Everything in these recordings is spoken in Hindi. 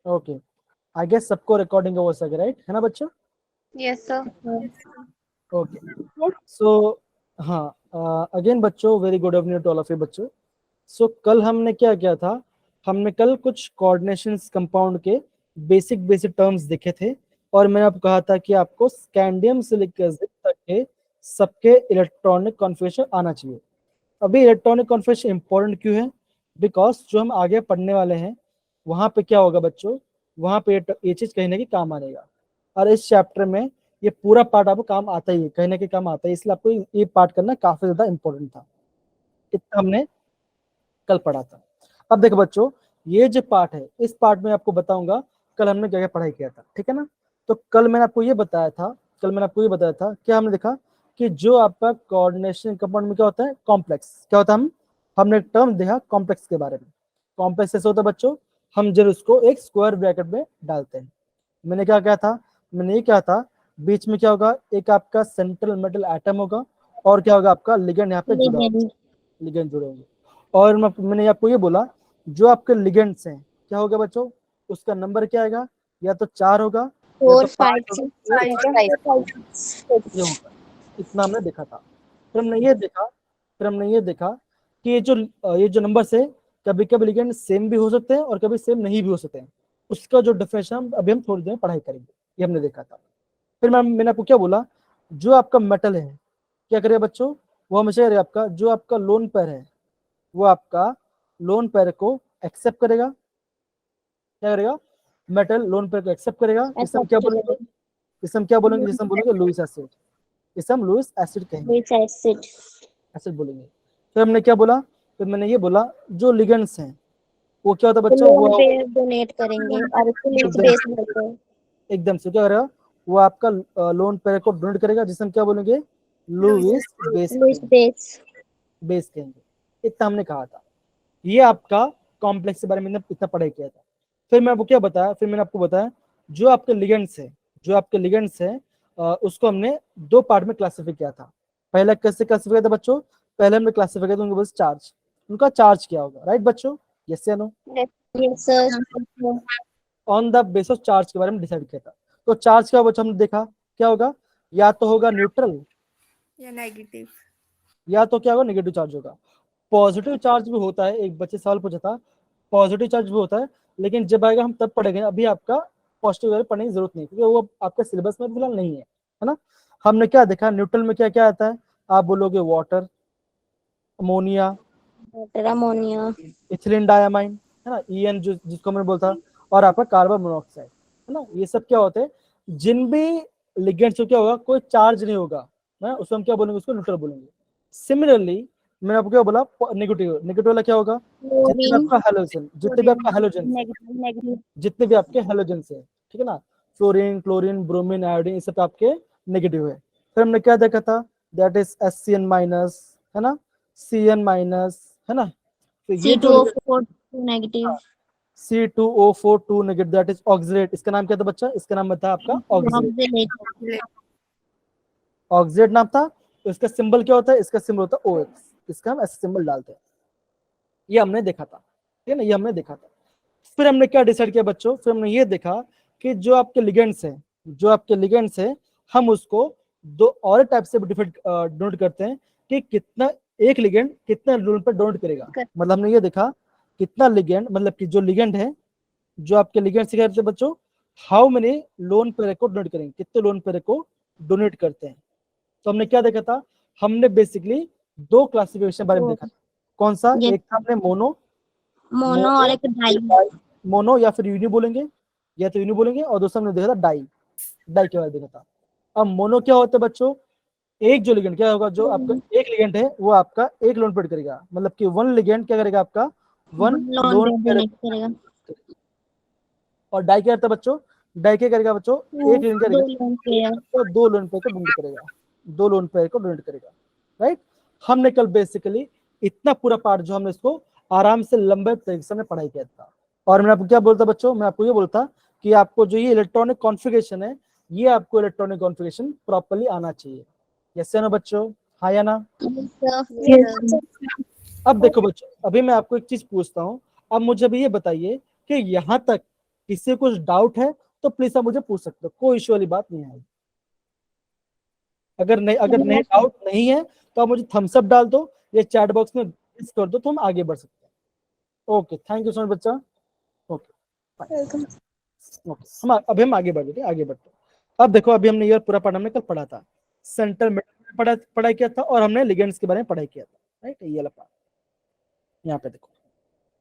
ओके, आई गेस सबको रिकॉर्डिंग हो सके, राइट है ना बच्चों? Yes sir. ओके, सो हाँ, अगेन बच्चों very good evening to all of you बच्चों। सो कल हमने क्या किया था, हमने कल कुछ कोऑर्डिनेशन कंपाउंड के बेसिक बेसिक टर्म्स देखे थे, और मैंने आपको कहा था कि आपको स्कैंडियम से लेकर जिंक तक के सबके इलेक्ट्रॉनिक कॉन्फ़िगरेशन आना चाहिए। अभी इलेक्ट्रॉनिक कॉन्फ़िगरेशन इंपॉर्टेंट क्यों है? बिकॉज जो हम आगे पढ़ने वाले हैं वहां पे क्या होगा बच्चों, वहां पे ये चीज कहीं ना कहीं काम आएगा, और इस चैप्टर में ये पूरा पार्ट आपको काम आता ही है, कहीं ना कहीं काम आता है, इसलिए आपको ये पार्ट करना काफी ज्यादा इंपॉर्टेंट था। इतना हमने कल पढ़ा था। अब देखो बच्चों, ये जो पार्ट है इस पार्ट में आपको बताऊंगा कल हमने क्या क्या पढ़ाई किया था, ठीक है ना? तो कल मैंने आपको ये बताया था, कल मैंने आपको ये बताया था, क्या हमने देखा कि जो आपका कोऑर्डिनेशन कंपाउंड में क्या होता है, कॉम्प्लेक्स क्या होता है, हमने एक टर्म देखा कॉम्प्लेक्स के बारे में। कॉम्प्लेक्स कैसे होता है बच्चों, हम जब उसको एक स्क्वायर ब्रैकेट में डालते हैं। मैंने क्या कहा था, मैंने ये कहा था बीच में क्या होगा, एक आपका सेंट्रल मेटल एटम होगा, और क्या होगा आपका लिगेंड यहाँ पे जुड़ा होगा, लिगेंड जुड़े होंगे। और मैंने आपको ये बोला जो आपके लिगेंड्स हैं क्या होगा बच्चों, उसका नंबर क्या आएगा, या तो 4 होगा या तो 4 5 5 होगा, 6 ये होगा। इतना हमने देखा था। फिर हमने ये देखा, कि ये जो नंबर्स है कभी कभी लिगेंड सेम भी हो सकते हैं और कभी सेम नहीं भी हो सकते हैं। उसका जो डिफरेंशियल अभी हम थोड़ी देर में पढ़ाई करेंगे, ये हमने देखा था। फिर मैंने आपको क्या बोला, जो आपका मेटल है क्या करेगा बच्चों, वो हमेशा आपका जो आपका लोन पेयर है वो आपका लोन पेयर को एक्सेप्ट करेगा, क्या करेगा, मेटल लोन पेयर को एक्सेप्ट करेगा। इसे हम क्या बोलेंगे, जिसे हम बोलेंगे लुईस एसिड, इसे हम लुईस एसिड कहेंगे, विच एसिड एसिड बोलेंगे। फिर हमने क्या बोला, फिर मैंने ये बोला जो लिगेंड्स हैं वो क्या होता है बच्चों, लोन वो पे डोनेट करेंगे और इसको लीच एकदम बेस बोलते हैं। एकदम से क्या करेगा, वो आपका लोन पेयर को डोनेट करेगा, जिसे हम क्या बोलेंगे, लुईस बेस लुइस कहेंगे, बेस। बेस कहेंगे। इतना हमने कहा था। ये आपका कॉम्प्लेक्स के बारे में इतना पढ़ाई किया था। फिर मैं आपको क्या बताया, फिर मैंने आपको बताया जो आपके लिगेंड्स है, उसको हमने 2 पार्ट में क्लासिफाई किया था। पहला कैसे क्लासिफाई किया था बच्चों, पहले हमने क्लासिफाई किया था उनके बस चार्ज, उनका चार्ज क्या होगा, राइट बच्चों, यस या no? Yes sir. On the base of charge के बारे में डिसाइड किया था। तो चार्ज क्या बच्चों हमने देखा, क्या होगा, या तो होगा न्यूट्रल या नेगेटिव, या तो क्या होगा नेगेटिव चार्ज होगा। पॉजिटिव चार्ज भी होता है, एक बच्चे सवाल पूछा था, पॉजिटिव चार्ज भी होता है, लेकिन जब आएगा हम तब पढ़ेंगे, अभी आपका पॉजिटिव वाले पढ़ने की जरूरत नहीं, क्योंकि वो आपके सिलेबस में फिलहाल नहीं है ना? हमने क्या देखा, न्यूट्रल में क्या क्या आता है, आप बोलोगे water, ammonia, water, ammonia, ethylene diamine, है ना, ईएन जो जिसको मैंने बोलता, और आपका कार्बन मोनोऑक्साइड, है ना, ये सब क्या होते हैं, जिन भी लिगेंड्स को क्या होगा कोई चार्ज नहीं होगा ना, उसको हम क्या बोलेंगे, उसको न्यूट्रल बोलेंगे। सिमिलरली मैंने आपको क्या बोला, नेगेटिव, नेगेटिव वाला क्या होगा, जितने भी क्लोरीन, आपका हेलोजन, जितने भी आपका हेलोजन है, नेगेटिव नेगेटिव। जितने भी आपके हेलोजन है, ठीक है ना, फ्लोरीन, क्लोरीन, ब्रोमीन, आयोडीन, ये सब आपके नेगेटिव है। फिर हमने क्या देखा था, दैट इज SCN माइनस, है ना, CN माइनस, है ना, तो ये जो C2O4 negative. C2O4 2 negative, that is oxidate. इसका नाम क्या था बच्चा, इसका नाम था आपका ऑक्सीडेट, ऑक्सीडेट। ऑक्सीडेट नाम था। तो इसका सिंबल क्या होता है, इसका सिंबल होता है OX, इसका हम ऐसे सिंबल डालते हैं। ये हमने देखा था, ठीक है ना, ये हमने देखा था। फिर हमने क्या डिसाइड किया बच्चों, फिर हमने ये देखा कि जो आपके लिगेंड्स हैं, हम उसको 2 और टाइप से डिफाइंड डोनेट करते हैं, कि कितना एक लिगेंड कितना लोन पर डोनेट करेगा। मतलब हमने ये देखा कितना लिगेंड, मतलब कि जो लिगेंड है, जो आपके लिगेंड से कहते हैं बच्चों, हाउ मेनी लोन पेयर को डोनेट करेंगे, कितने लोन पेयर को डोनेट करते हैं। तो हमने क्या देखा था, हमने बेसिकली 2 क्लासिफिकेशन बारे में देखा था। कौन सा, ये एक था हमने मोनो, मोनो और एक डाई। मोनो या फिर यूनि बोलेंगे, और दूसरा हमने देखा था डाई, के बारे में देखा था। अब मोनो क्या होता है बच्चों, एक जो लिगेंड क्या होगा, जो आपका एक लिगेंड है वो आपका एक लोन पेयर करेगा, मतलब कि 1 लिगेंड क्या करेगा आपका 1 लोन लोन पे पेयर। डोनेट करेगा। और डाई क्या करता है बच्चों, डाई क्या करेगा बच्चों, एक लिगेंड दो करेगा लोन पेयर। तो 2 लोन पेयर को डोनेट करेगा, 2 लोन पेयर को डोनेट करेगा, राइट। हमने कल बेसिकली इतना पूरा पार्ट जो हमने इसको आराम से लंबे तरीके से हमने पढ़ाई किया था। और मैं आपको क्या बोलता बच्चों, मैं आपको ये बोलता कि आपको जो ये इलेक्ट्रॉनिक कॉन्फ़िगरेशन है, ये आपको इलेक्ट्रॉनिक कॉन्फ़िगरेशन प्रॉपर्ली आना चाहिए, यस या नो बच्चों, हाँ या ना? अब देखो बच्चों, अभी मैं आपको एक चीज पूछता हूँ, अब मुझे भी ये बताइए कि यहाँ तक किसी को कुछ डाउट है तो प्लीज आप मुझे पूछ सकते हो, कोई इश्यू वाली बात नहीं है। अगर नहीं डाउट नहीं है तो आप मुझे थम्स अप डाल दो या चैट बॉक्स में इस कर दो तो हम आगे बढ़ सकते हैं। Okay, thank you so much बच्चा। ओके ओके, हम आगे बढ़ रहे आगे बढ़ते हैं। अब देखो, अभी हमने ये पूरा पढ़ा, हमने कल पढ़ा था सेंट्रल मेटल पढ़ाई किया था, और हमने लिगेंड्स के बारे में पढ़ाई किया था, राइट। ये वाला पार्ट यहाँ पे देखो।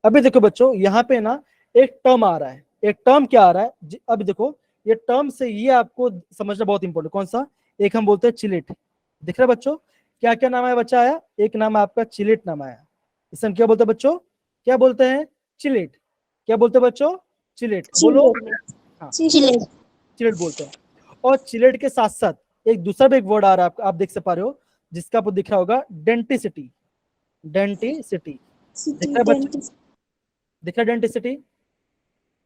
अभी देखो बच्चों, यहाँ पे ना एक टर्म आ रहा है। एक टर्म क्या आ रहा है, अभी देखो ये टर्म से ये आपको समझना बहुत इंपॉर्टेंट। कौन सा? एक हम बोलते हैं चिलेट। दिख रहा है बच्चों? क्या क्या नाम है बच्चा आया? एक नाम है आपका चिलेट नाम आया। इसे हम क्या बोलते हैं बच्चों? क्या बोलते हैं? चिलेट। क्या बोलते हैं बच्चों? चिलेट। बोलो। हाँ, चिलेट। चिलेट बोलते हैं। और चिलेट के साथ साथ एक दूसरा भी एक वर्ड आ रहा है, आप देख से पा रहे हो, जिसका आपको दिख रहा होगा डेंटिसिटी। डेंटिसिटी दिख रहा है बच्चों? दिख रहा है denticity?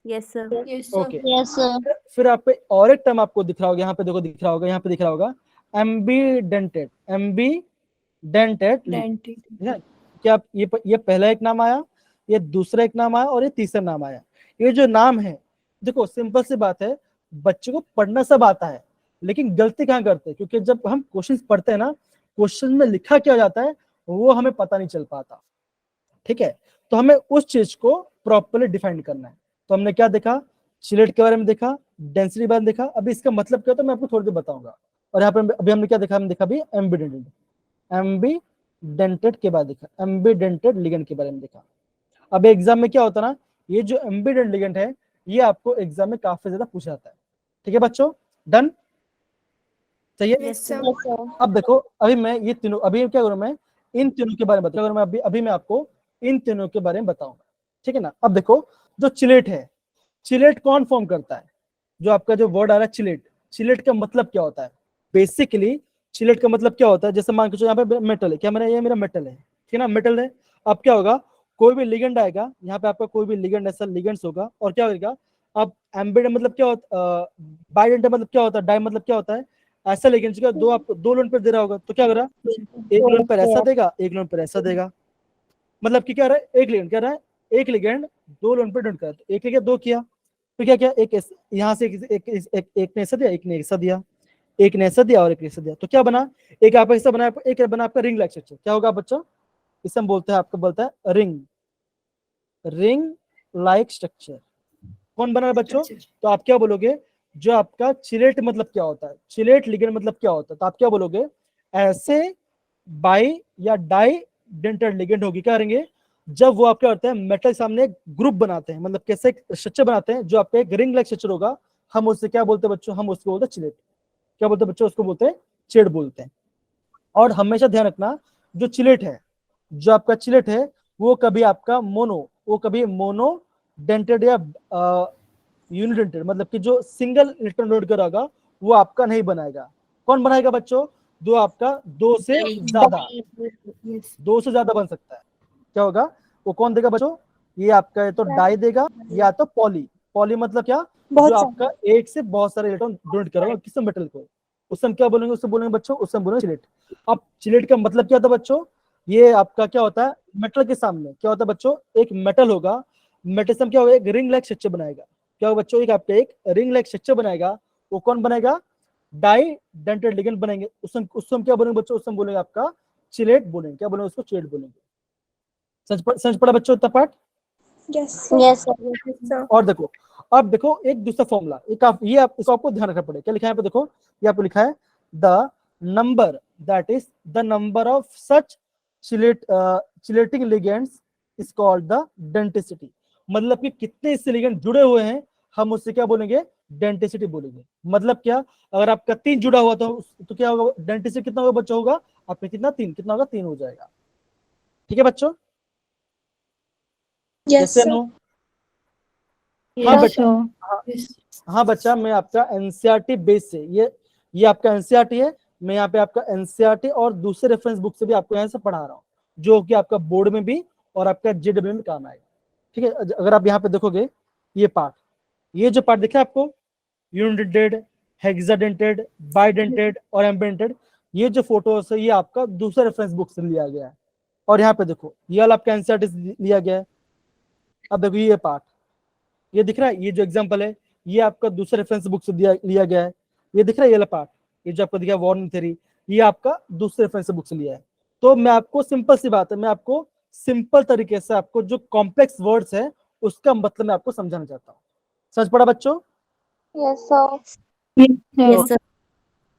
Yes, sir. Yes, okay. Yes sir. फिर आप पे और एक टर्म आपको दिख रहा होगा, यहाँ पे देखो दिख रहा होगा, यहाँ पे दिख रहा होगा एम्बीडेंटेड। एम्बीडेंटेड Dented. क्या ये पहला एक नाम आया, ये दूसरा एक नाम आया, और ये तीसरा नाम आया। ये जो नाम है, देखो सिंपल सी बात है, बच्चों को पढ़ना सब आता है, लेकिन गलती कहाँ करते हैं? क्योंकि जब हम क्वेश्चन पढ़ते हैं ना, क्वेश्चन में लिखा क्या जाता है वो हमें पता नहीं चल पाता। ठीक है, तो हमें उस चीज को प्रॉपर्ली डिफाइन करना है। तो हमने क्या देखा? चिलेट के बारे में देखा, डेंसिटी के बारे में देखा। अभी इसका मतलब क्या होता है मैं आपको थोड़ी देर बताऊंगा। और यहाँ पे अभी हमने क्या देखा? हमने देखा अभी एम्बीडेंटेड। एम्बीडेंटेड के बाद देखा एम्बीडेंटेड लिगेंड के बारे में देखा। अब एग्जाम में क्या होता है ना, ये जो एम्बीडेंटेड लिगेंड है ये आपको एग्जाम में काफी ज्यादा पूछा जाता है। ठीक है बच्चों, डन? सही है? Yes, sir. Yes sir. अब देखो, अभी मैं ये तीनों, अभी क्या करूँ मैं? इन तीनों के बारे में बताऊंगा। मैं अभी मैं आपको इन तीनों के बारे में बताऊंगा, ठीक है ना। अब देखो, जो चिलेट है, चिलेट कौन फॉर्म करता है? जो आपका जो वर्ड आ रहा है चिलेट, चिलेट का मतलब क्या होता है? बेसिकली चिलेट का मतलब क्या होता है? जैसे मान के चलो यहाँ पे मेटल है, क्या मेरा ये मेरा मेटल है, ठीक है ना, मेटल है। अब क्या होगा? कोई भी लिगेंड आएगा यहाँ पे, आपका कोई भी लिगेंड ऐसा लिगेंड्स होगा, और क्या होगा? अब एम्बेड मतलब क्या होता, बाइडेंट मतलब क्या होता है, डाई मतलब क्या होता है? ऐसा लिगेंड्स का दो, आपको दो लोन पर दे रहा होगा, तो क्या हो रहा है? एक लोन पर ऐसा देगा, एक लोन पर ऐसा देगा। मतलब कि क्या रहा है? एक लिगेंड क्या रहा है? एक लिगेंड दो लोन पर डोंट कर, तो एक लिगेंड दो किया, तो क्या क्या एक यहाँ से एक ने ऐसा दिया, एक ने ऐसा दिया, एक ने ऐसा दिया और एक ने ऐसा दिया, तो क्या बना? एक आपका हिस्सा बना, एक बना आपका रिंग लाइक स्ट्रक्चर। क्या होगा बच्चों? इसे हम बोलते हैं, आपको बोलता है रिंग लाइक स्ट्रक्चर। कौन बना है बच्चों? तो आप क्या बोलोगे? जो आपका चिलेट मतलब क्या होता है? चिलेट लिगेंड मतलब क्या होता है? तो आप क्या बोलोगे? ऐसे बाई या डाई डेंटेड लिगेंड होगी। क्या करेंगे? जब वो आप क्या होता है मेटल के सामने एक ग्रुप बनाते हैं, मतलब कैसे स्ट्रक्चर बनाते हैं, जो आपका एक रिंग लाइक स्ट्रक्चर होगा, हम उससे क्या बोलते हैं बच्चों? हम उसको बोलते हैं चिलेट। क्या बोलते हैं बच्चों? उसको बोलते हैं चिलेट बोलते हैं। और हमेशा ध्यान रखना, जो चिलेट है, जो आपका चिलेट है, वो कभी आपका वो कभी मोनो डेंटेड या यूनिडेंटेड, मतलब कि जो सिंगल इलेक्ट्रॉन लोड कर होगा वो आपका नहीं बनाएगा। कौन बनाएगा बच्चों? दो आपका दो से ज्यादा, Yes. दो से ज्यादा बन सकता है। क्या होगा? वो कौन देगा बच्चों? ये आपका या तो डाई देगा या तो पॉली। पॉली मतलब क्या? जो आपका एक से बहुत सारे इलेक्ट्रॉन डोनेट करेगा किस मेटल को, उससे हम क्या बोलेंगे? उससे बोलेंगे बच्चों, उससे हम बोलेंगे चिलेट। अब चिलेट का मतलब क्या था बच्चों? ये आपका क्या होता है? मेटल के सामने क्या होता है बच्चों? एक मेटल होगा, मेटल से हम क्या होगा? एक रिंग लाइक स्ट्रक्चर बनाएगा। क्या होगा बच्चों? एक आपका एक रिंग लाइक स्ट्रक्चर बनाएगा। वो कौन बनाएगा? डाई डेंटेड लिगेंड बनेंगे। उससे हम क्या बोलेंगे बच्चों? उससे हम बोलेंगे आपका चिलेट बोलेंगे। क्या बोलेंगे उसको? चिलेट बोलेंगे। समझ पड़ा बच्चों इतना part? Yes sir. Yes, sir. और देखो, अब देखो एक दूसरा फॉर्मूला, ये आप इसको आपको ध्यान रखना पड़ेगा। क्या लिखा है यहाँ पे? देखो ये आपको लिखा है the number, that is the number of such chelating ligands is called the denticity. मतलब कि कितने इससे लिगेंड जुड़े हुए हैं, हम उससे क्या बोलेंगे? डेंटिसिटी बोलेंगे। मतलब क्या? अगर आपका 3 जुड़ा हुआ तो क्या होगा? डेंटिसिटी कितना होगा बच्चों? होगा आपने कितना? 3। कितना होगा? 3 हो जाएगा। ठीक है बच्चों? यस कैसे सर। नो? हाँ बेटा, sure. हाँ, हाँ बच्चा, मैं आपका एनसीईआरटी बेस से ये आपका एनसीईआरटी है। मैं यहाँ पे आपका एनसीईआरटी और दूसरे रेफरेंस बुक से भी आपको यहाँ से पढ़ा रहा हूँ, जो कि आपका बोर्ड में भी और आपका जेडब्ल्यू में काम आएगा। ठीक है, अगर आप यहाँ पे देखोगे ये जो पार्ट दिखा है आपको, यूनिडेंटेड, हेक्साडेंटेड, बाइडेंटेड और एम्बेडेंटेड, ये जो फोटोस है ये आपका दूसरे रेफरेंस बुक से लिया गया है। और यहाँ पे देखो ये वाला आपका एनसीईआरटी से लिया गया है। अब देखो ये पार्ट, ये दिख रहा है, ये जो एग्जांपल है ये आपका दूसरे रेफरेंस बुक से लिया गया है। ये दिख रहा है ये वाला पार्ट, ये जो आपको दिखा वॉर्न थ्योरी, ये आपका दूसरे रेफरेंस बुक से लिया है। तो मैं आपको सिंपल सी बात है, मैं आपको सिंपल तरीके से आपको जो कॉम्प्लेक्स वर्ड्स है उसका मतलब मैं आपको समझाना चाहता हूँ। समझ पड़ा बच्चों? Yes, sir. Yes, sir.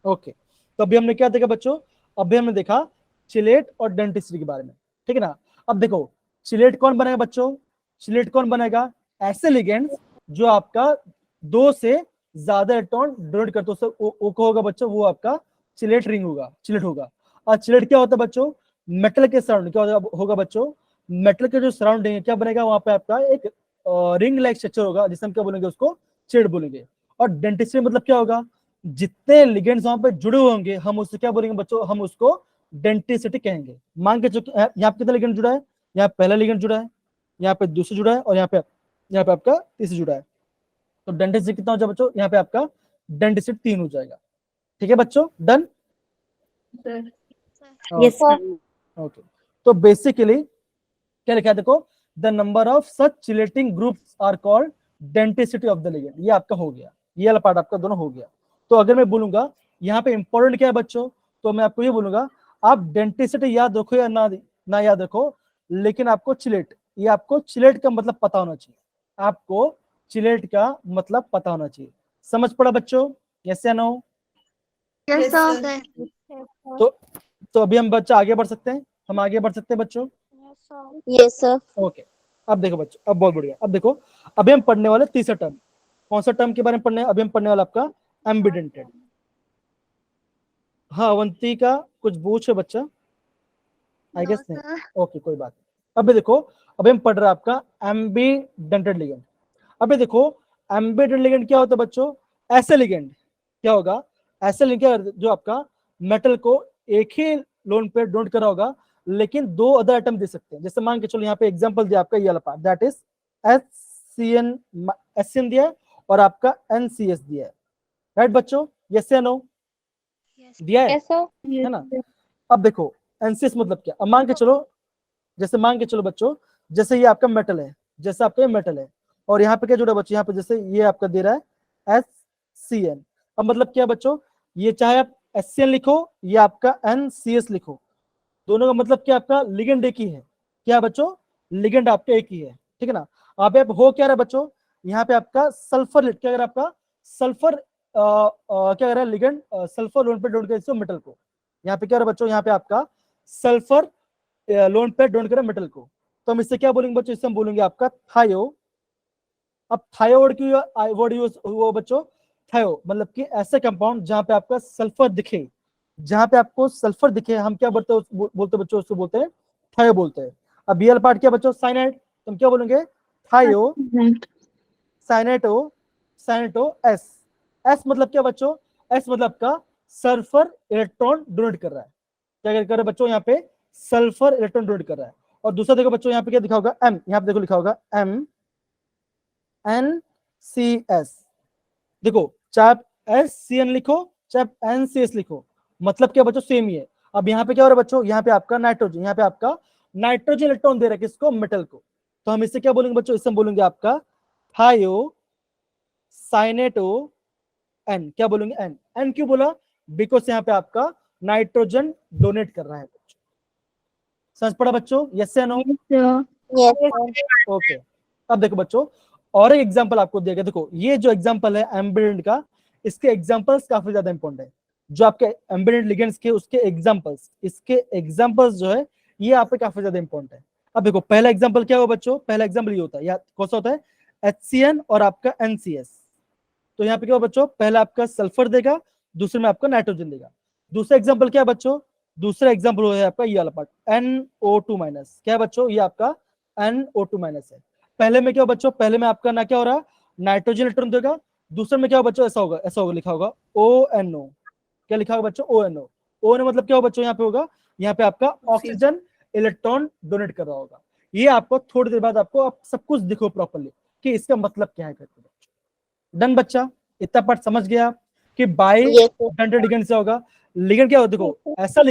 Okay, तो अभी हमने क्या देखा बच्चों? अभी हमने देखा चिलेट और डेंटिस्ट्री के बारे में, ठीक है ना। अब देखो चिलेट कौन बनेगा बच्चों? चिलेट कौन बनेगा? ऐसे लिगेंड्स जो आपका 2 से ज्यादा इलेक्ट्रॉन डोनेट करते हो, वो होगा बच्चों, वो आपका चिलेट रिंग होगा, चिलेट होगा। और चिलेट क्या होता है बच्चों? मेटल के सराउंडिंग क्या होगा बच्चों? मेटल के जो सराउंडिंग है क्या बनेगा वहां पे आपका एक रिंग लाइक स्ट्रक्चर होगा, जिसे हम क्या बोलेंगे? उसको चिलेट बोलेंगे। और डेंटिस्ट्री मतलब क्या होगा? जितने लिगेंड्स वहां पे जुड़े हुए होंगे हम उससे क्या बोलेंगे बच्चों? हम उसको डेंटिसिटी कहेंगे। मान के चुके यहाँ पे कितना लिगेंड जुड़ा है? यहाँ पहला लिगेंड जुड़ा है, यहाँ पे दूसरा जुड़ा है, और यहाँ पे आपका तीसरा जुड़ा है। तो डेंटिसिटी कितना हो जाएगा बच्चों? यहाँ पे आपका डेंटिसिटी 3 हो जाएगा। ठीक है बच्चों, डन? Yes, sir. ओके, तो बेसिकली क्या लिखा है देखो, the number of such chelating groups are called denticity of the ligand. ये आपका हो गया, ये वाला पार्ट आपका दोनों हो गया। तो अगर मैं बोलूंगा यहाँ पे इंपॉर्टेंट क्या है बच्चों, तो मैं आपको ये बोलूंगा आप डेंटिसिटी याद रखो या ना याद रखो, लेकिन आपको चिलेट, ये आपको चिलेट का मतलब पता होना चाहिए, आपको चिलेट का मतलब पता होना चाहिए। समझ पड़ा बच्चों? यस या नो? Yes, sir. तो अभी हम बच्चा आगे बढ़ सकते हैं, हम आगे बढ़ सकते हैं बच्चों। Yes, sir. ओके, अब देखो बच्चों, अब बहुत बढ़िया। अब देखो अभी हम पढ़ने वाले तीसरा टर्म, कौन सा टर्म के बारे में पढ़ने? अभी हम पढ़ने वाला आपका एम्बिडेंटेड। हाँ अवंती का कुछ पूछ है बच्चा? आई गेस नहीं, ओके कोई बात नहीं। अभी देखो अभी हम पढ़ रहे हैं आपका एम्बिडेंटेड लिगेंड। अभी देखो एम्बिडेंटेड लिगेंड क्या होता है बच्चों? ऐसे लिगेंड क्या होगा? ऐसे लिगेंड क्या जो आपका मेटल को एक ही लोन पे डोनेट करा होगा, लेकिन 2 अदर आइटम दे सकते हैं। जैसे मान के चलो यहाँ पे एग्जांपल दिया आपका ये वाला पार्ट, दैट इज HCN दिया है और आपका NCS दिया है, राइट बच्चों? यस या नो? दिया है, Yes, sir. है ना। अब देखो NCS मतलब क्या? अब मान के चलो, जैसे मान के चलो बच्चों, जैसे ये आपका मेटल है, जैसे आपका ये मेटल है, और यहाँ पे क्या जुड़ा बच्चों? यहाँ पे जैसे ये आपका दे रहा है HCN। अब मतलब क्या बच्चों? ये चाहे आप HCN लिखो या आपका NCS लिखो, दोनों का मतलब क्या? आपका लिगेंड एक ही है। क्या बच्चों? लिगेंड आपका एक ही है, ठीक है ना। आप हो क्या रहा है बच्चों? यहाँ पे आपका सल्फर क्या कर आपका सल्फर क्या कर रहा है? लिगेंड सल्फर लोन पे डोनेट कर मेटल को। यहाँ पे क्या रहा बच्चों? यहाँ पे आपका सल्फर लोन पे डोनेट कर मेटल को। तो हम इससे क्या बोलेंगे बच्चों? इससे हम बोलेंगे आपका थायो। अब थायो वर्ड की वर्ड यूज हुआ बच्चों, थायो मतलब कि ऐसे कंपाउंड जहां पे आपका सल्फर दिखे, जहां पे आपको सल्फर दिखे हम क्या बोलते बच्चों? उसको बोलते हैं थायो बोलते हैं। अब ये पार्ट क्या बच्चों? साइनाइड। तुम क्या बोलेंगे? थायो साइनेटो, साइनेटो एस। एस मतलब क्या बच्चों? एस मतलब का सल्फर इलेक्ट्रॉन डोनेट कर रहा है। क्या कर रहा है बच्चों? यहाँ पे सल्फर इलेक्ट्रॉन डोनेट कर रहा है। और दूसरा देखो बच्चों, यहाँ पे क्या दिखा होगा? एम, यहाँ पे देखो लिखा होगा MnCS। देखो चाहे आप SCN लिखो चाहे आप NCS लिखो, मतलब क्या बच्चों? सेम ही है। अब यहाँ पे क्या हो रहा है बच्चों? यहाँ पे आपका नाइट्रोजन, यहाँ पे आपका नाइट्रोजन इलेक्ट्रॉन दे रहा है किसको? मेटल को। तो हम इससे क्या बोलेंगे बच्चों? इससे हम बोलेंगे आपका थायो साइनेटो एन। क्या बोलेंगे? एन। एन क्यों बोला? बिकॉज यहाँ पे आपका नाइट्रोजन डोनेट कर रहा है बच्चों। समझ पड़ा बच्चों? यस या नो? Yes, sir. ओके, अब देखो बच्चों और एक एग्जांपल आपको दिया गया। देखो ये जो एग्जांपल है एम्बिडेंट का, इसके एग्जांपल्स काफी ज्यादा इंपॉर्टेंट है। जो आपके एम्बिडेंट लिगेंड्स के उसके एग्जांपल्स, इसके एग्जांपल्स जो है ये आप पे काफी ज्यादा इंपॉर्टेंट है। अब देखो पहला एग्जांपल क्या होगा बच्चों? पहला एग्जांपल ये होता है, या कौन सा होता है? HCN और आपका NCS। तो यहाँ पे क्या होगा बच्चों? पहला आपका सल्फर देगा, दूसरे में आपका नाइट्रोजन देगा। दूसरा एग्जांपल क्या है बच्चों? दूसरा एग्जांपल है आपका ये वाला पार्ट NO2-। क्या है बच्चों? ये आपका NO2- है। पहले में क्या हो बच्चों? पहले में आपका ना क्या हो रहा? नाइट्रोजन इलेक्ट्रॉन देगा। दूसरे में क्या हो बच्चों? ऐसा होगा लिखा होगा ONO। क्या लिखा होगा बच्चों? ONO। ONO मतलब क्या हो बच्चों? यहाँ पे होगा, यहाँ पे आपका ऑक्सीजन इलेक्ट्रॉन डोनेट कर रहा होगा। ये आपको थोड़ी देर बाद आपको आप सब कुछ दिखो प्रॉपर्ली कि इसका मतलब क्या है करके। डन बच्चा? इतना पार्ट समझ गया कि बाय Yes, sir. डेंटेड लिगेंड से होगा। लिगेंड क्या होता है? देखो ऐसा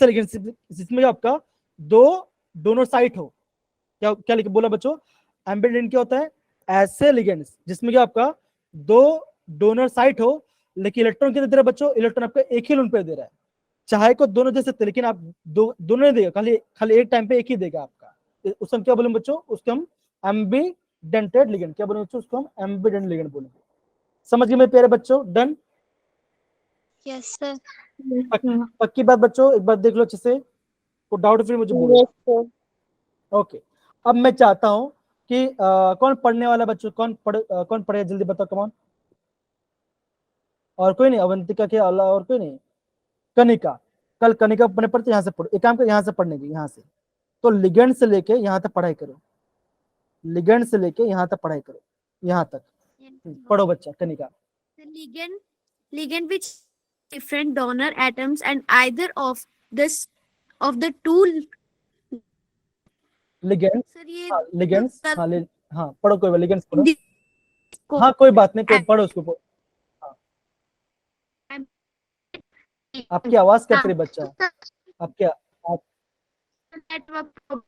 लिगेंड्स जिसमें आपका दोनों साइट हो। क्या क्या लिख बोला बच्चों? एम्बिडेंट क्या होता है? ऐसे लिगेंड्स जिसमें कि आपका दो डोनर साइट हो, लेकिन इलेक्ट्रॉन कितने दे रहा है बच्चों, इलेक्ट्रॉन आपका एक ही लोन पे दे रहा है। चाहे को दोनों दे सकते, लेकिन आप दोनों नहीं देगा, खाली खाली एक टाइम पे एक ही देगा आपका। उसको हम क्या बोलेंगे बच्चों, उसको हम एम्बीडेंटेड लिगेंड, क्या बोलेंगे बच्चों, उसको हम एम्बीडेंट लिगेंड बोलेंगे। समझ गए मेरे प्यारे बच्चों, डन? Yes, sir. पक्की बात बच्चों, एक बार देख लो अच्छे से, को डाउट फिर मुझे बोलो। Yes, sir. ओके, अब मैं चाहता हूं कि कौन पढ़ने वाला बच्चों, कौन पढ़ेगा जल्दी बताओ, कमान। और कोई नहीं, अवंतिका के अलावा और कोई नहीं, कनिका, कल कनिका अपने पढ़ते, यहाँ से पढ़ो, एक काम कर यहाँ से पढ़ने की, यहाँ से तो लिगेंड से लेके यहाँ तक पढ़ाई करो, लिगेंड से लेके यहाँ तक पढ़ाई करो, यहाँ तक पढ़ो बच्चा Kanika. The ligand which different donor atoms and either of the two. Ligand, sir ये हाँ लिगेंड्स, हाँ पढ़ो, कोई लिगेंड्स पढ़ो, को- हाँ कोई बात नहीं, कोई पढ़ो उसको हाँ। आपकी आवाज कट रही बच्चा, आपकी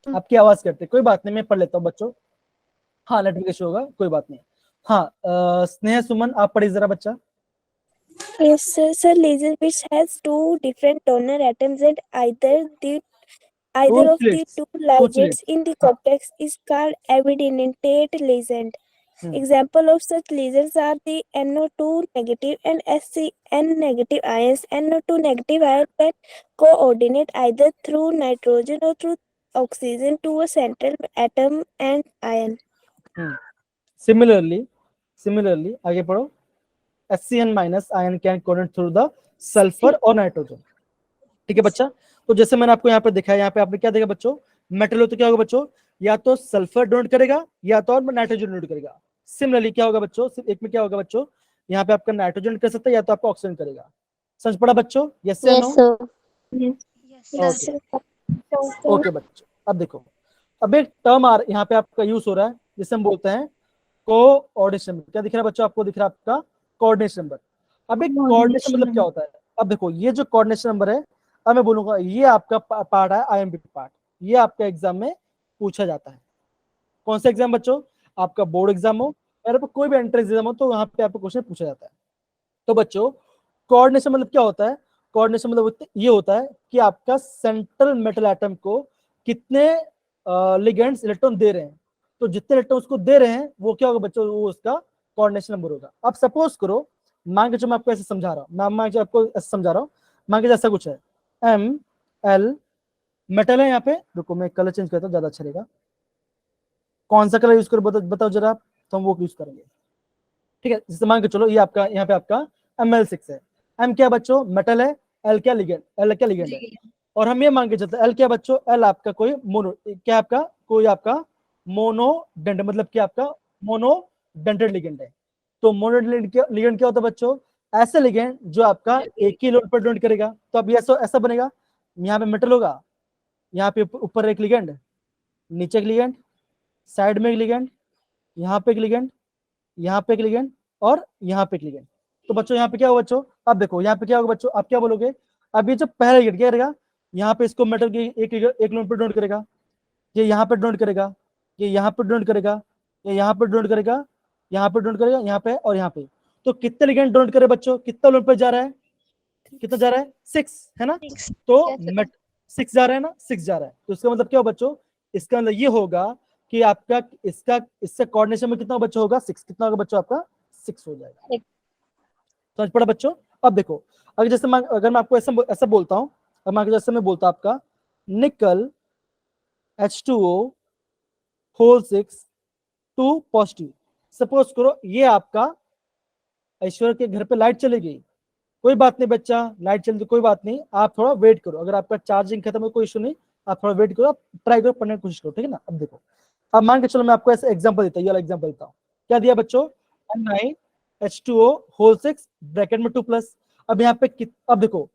आपकी आवाज करते, कोई बात नहीं, मैं पढ़ लेता हूँ बच्चों। हाँ नेटवर्क इशू होगा, कोई बात नहीं। हाँ स्नेह सुमन आप पढ़िए जरा बच्चा। Yes, sir. Sir, laser which has two different donor atoms and either of the slits, two two ligands slits. in the हाँ, complex is called evidentate ligand. Hmm, Example of such ligands are the NO2 negative and SCN negative ions. NO2 negative ion can coordinate either through nitrogen or through oxygen to a central atom and ion. Similarly आगे पढ़ो, HCN minus ion can coordinate through the sulphur और नाइट्रोजन। ठीक है बच्चा, तो जैसे मैंने आपको यहाँ पे दिखाया, यहाँ पे आपने क्या देखा बच्चों, मेटल हो तो क्या होगा बच्चों, या तो सल्फर डोनेट करेगा या तो नाइट्रोजन डोनेट करेगा। सिमिलरली क्या होगा बच्चों, सिर्फ एक में क्या होगा बच्चों, यहाँ पे आपका नाइट्रोजन कर सकता है या तो आपका ऑक्सीजन करेगा। समझ पड़ा बच्चों, यस या Yes, no? sir. Yes, sir. Okay बच्चों, अब देखो, अब एक टर्म यहाँ पे आपका यूज हो रहा है जिसे हम बोलते हैं कोऑर्डिनेशन नंबर। क्या दिख रहा है बच्चों आपको, दिख रहा है आपका कोऑर्डिनेशन नंबर। अब एक कोऑर्डिनेशन मतलब क्या होता है, अब देखो ये जो कोऑर्डिनेशन नंबर है, अब मैं बोलूंगा ये आपका पार्ट है आईएमपी पार्ट, ये आपका एग्जाम में पूछा जाता है। कौन सा एग्जाम बच्चों, आपका बोर्ड एग्जाम हो या कोई भी एंट्रेंस एग्जाम हो, तो वहां पे आपको क्वेश्चन पूछा जाता है। तो बच्चों कोऑर्डिनेशन मतलब क्या होता है, कोऑर्डिनेशन मतलब ये होता है कि आपका सेंट्रल मेटल एटम को कितने लिगेंड्स इलेक्ट्रॉन दे रहे हैं, तो जितने इलेक्ट्रॉन उसको दे रहे हैं वो क्या होगा बच्चों, वो उसका कोऑर्डिनेशन नंबर होगा। अब सपोज करो, मान के चलो मैं आपको ऐसे समझा रहा हूँ, मैं आपको ऐसे समझा रहा हूँ, मान के जैसा कुछ है ML मेटल है, यहाँ पे रुको मैं कलर चेंज करता हूँ, ज्यादा अच्छा रहेगा। कौन सा कलर यूज करो बताओ जरा आप, तो हम वो यूज करेंगे। ठीक है, जैसे मान के चलो ये आपका यहाँ पे आपका ML6 है। M क्या बच्चों, मेटल है, L क्या लिगेंड, L क्या लिगेंड है, और हम ये मान के चलते हैं L क्या बच्चों, L आपका कोई मोनो, क्या आपका कोई आपका मोनोडेंट, मतलब क्या आपका मोनोडेंटेड लिगेंड है। तो मोनोडेंटेड लिगेंड क्या होता है बच्चों, ऐसे लिगेंड जो आपका एक ही लोड पर डोनेट करेगा। तो अब ये ऐसा बनेगा, यहाँ पे मेटल होगा, यहाँ पे ऊपर एक लिगेंड, नीचे एक लिगेंड, साइड में एक लिगेंड, यहाँ पे एक लिगेंड, यहाँ पे एक लिगेंड, और यहाँ पे एक लिगेंड। तो बच्चों यहाँ पे क्या होगा बच्चों, अब देखो यहाँ पे क्या होगा बच्चों, आप क्या बोलोगे, अब ये जो पहला लिगेंड क्या करेगा, यहाँ पे इसको मेटल की एक लोड पे डोनेट करेगा, ये यहाँ पे डोनेट करेगा, ये यहाँ पे डोनेट करेगा, ये यहाँ पे डोनेट करेगा, यहाँ पे डोनेट करेगा, यहाँ पे और यहाँ पे। तो कितने लिगेंड डोनेट करे बच्चों, कितना लोड पे जा रहा है, कितना जा रहा है, 6 है ना, तो 6 जा रहा है ना, 6 जा रहा है। तो इसका मतलब क्या हो बच्चों, इसका मतलब ये होगा कि आपका इससे कोऑर्डिनेशन में कितना बच्चों होगा, 6, कितना होगा बच्चों आपका 6 हो जाएगा। समझ पड़ा बच्चों। अब देखो, अगर जैसे अगर मैं आपको ऐसा बोलता हूँ, जैसे मैं बोलता आपका निकल H2O होल 6 2 पॉजिटिव। सपोज करो ये आपका ऐश्वर्य के घर पे लाइट चली गई, कोई बात नहीं बच्चा, लाइट चल कोई बात नहीं, आप थोड़ा वेट करो, अगर आपका चार्जिंग खत्म हो कोई इशू नहीं, आप थोड़ा वेट करो, आप ट्राई करो, पढ़ने की कोशिश करो, ठीक है ना। अब देखो, अब मान के चलो मैं आपको ऐसे एग्जांपल देता हूँ, ये वाला एग्जांपल देता हूँ। क्या दिया बच्चों, N9H2O होल 6 ब्रैकेट में 2+। अब यहाँ पे अब देखो,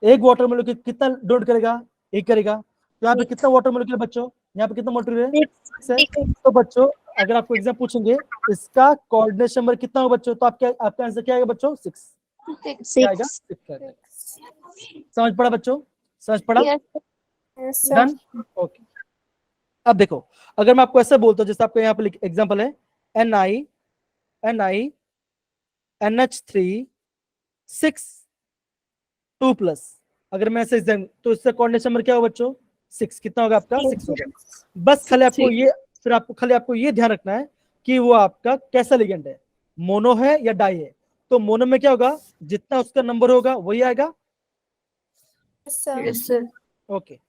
एक वाटर मोलिक्यूल कितना डोनेट करेगा, एक करेगा, तो यहाँ पे कितना वाटर मोलिक्यूल बच्चों, यहाँ पे कितना मोलिक्यूल है, तो बच्चों अगर आपको एग्जाम पूछेंगे इसका कोऑर्डिनेशन नंबर कितना होगा बच्चों, तो आपका आंसर क्या आएगा बच्चों, 6 आएगा, 6। समझ पड़ा बच्चों, समझ पड़ा, Yes, डन, ओके। अब देखो, अगर मैं आपको ऐसा बोलता हूँ, जैसे आपका यहाँ पे एग्जांपल है Ni NH3 6 2 प्लस। अगर मैं ऐसे तो इससे कोऑर्डिनेशन नंबर क्या होगा बच्चों? 6। कितना होगा आपका? 6 होगा। बस खाली आपको ये, फिर आपको खाली आपको ये ध्यान रखना है कि वो आपका कैसा लिगेंड है, मोनो है या डाई है। तो मोनो में क्या होगा, जितना उसका नंबर होगा वही आएगा। ओके,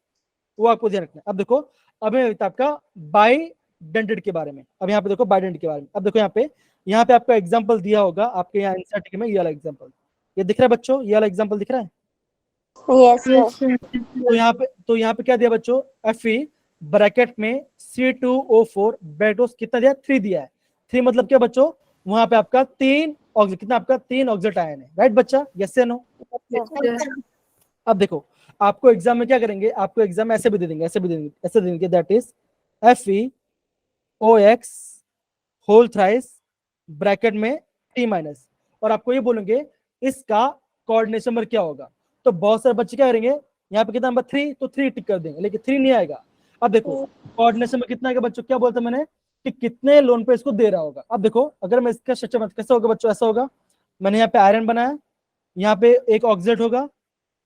वो आपको ध्यान रखना है। अब देखो, अब मैं आपका बाइडेंटेड के बारे में, अब यहाँ पे देखो बाइडेंटेड के बारे में। अब देखो यहाँ पे आपका एग्जांपल दिया होगा आपके यहाँ एनसीईआरटी में, ये वाला एग्जांपल, ये दिख रहा है बच्चों? ये वाला एग्जांपल दिख रहा है? Yes, sir. तो यहाँ पे क्या दिया बच्चों? Fe ब्रैकेट में C2O4 ब्रैकेट कितना दिया? 3 दिया है। 3 मतलब क्या बच्चों? वहां पे आपका 3 कितना आपका 3 ऑक्सीडेंट आयन है, राइट बच्चा? यस या नो? अब देखो, आपको एग्जाम में क्या करेंगे, आपको एग्जाम में ऐसे भी दे देंगे, ऐसे देंगे, that is FeOX whole thrice bracket में T माइनस, और आपको ये बोलेंगे इसका कोऑर्डिनेशन नंबर क्या होगा। तो बहुत सारे बच्चे क्या करेंगे, यहाँ पे कितना नंबर 3, तो 3 टिक कर देंगे, लेकिन 3 नहीं आएगा। अब देखो कोऑर्डिनेशन में कितना आएगा बच्चों? क्या बोलता मैंने कि कितने लोन पे इसको दे रहा होगा। अब देखो, अगर मैं इसका स्ट्रक्चर कैसे होगा बच्चों? ऐसा होगा, मैंने यहाँ पे आयरन बनाया, यहाँ पे एक ऑक्सीडेंट होगा,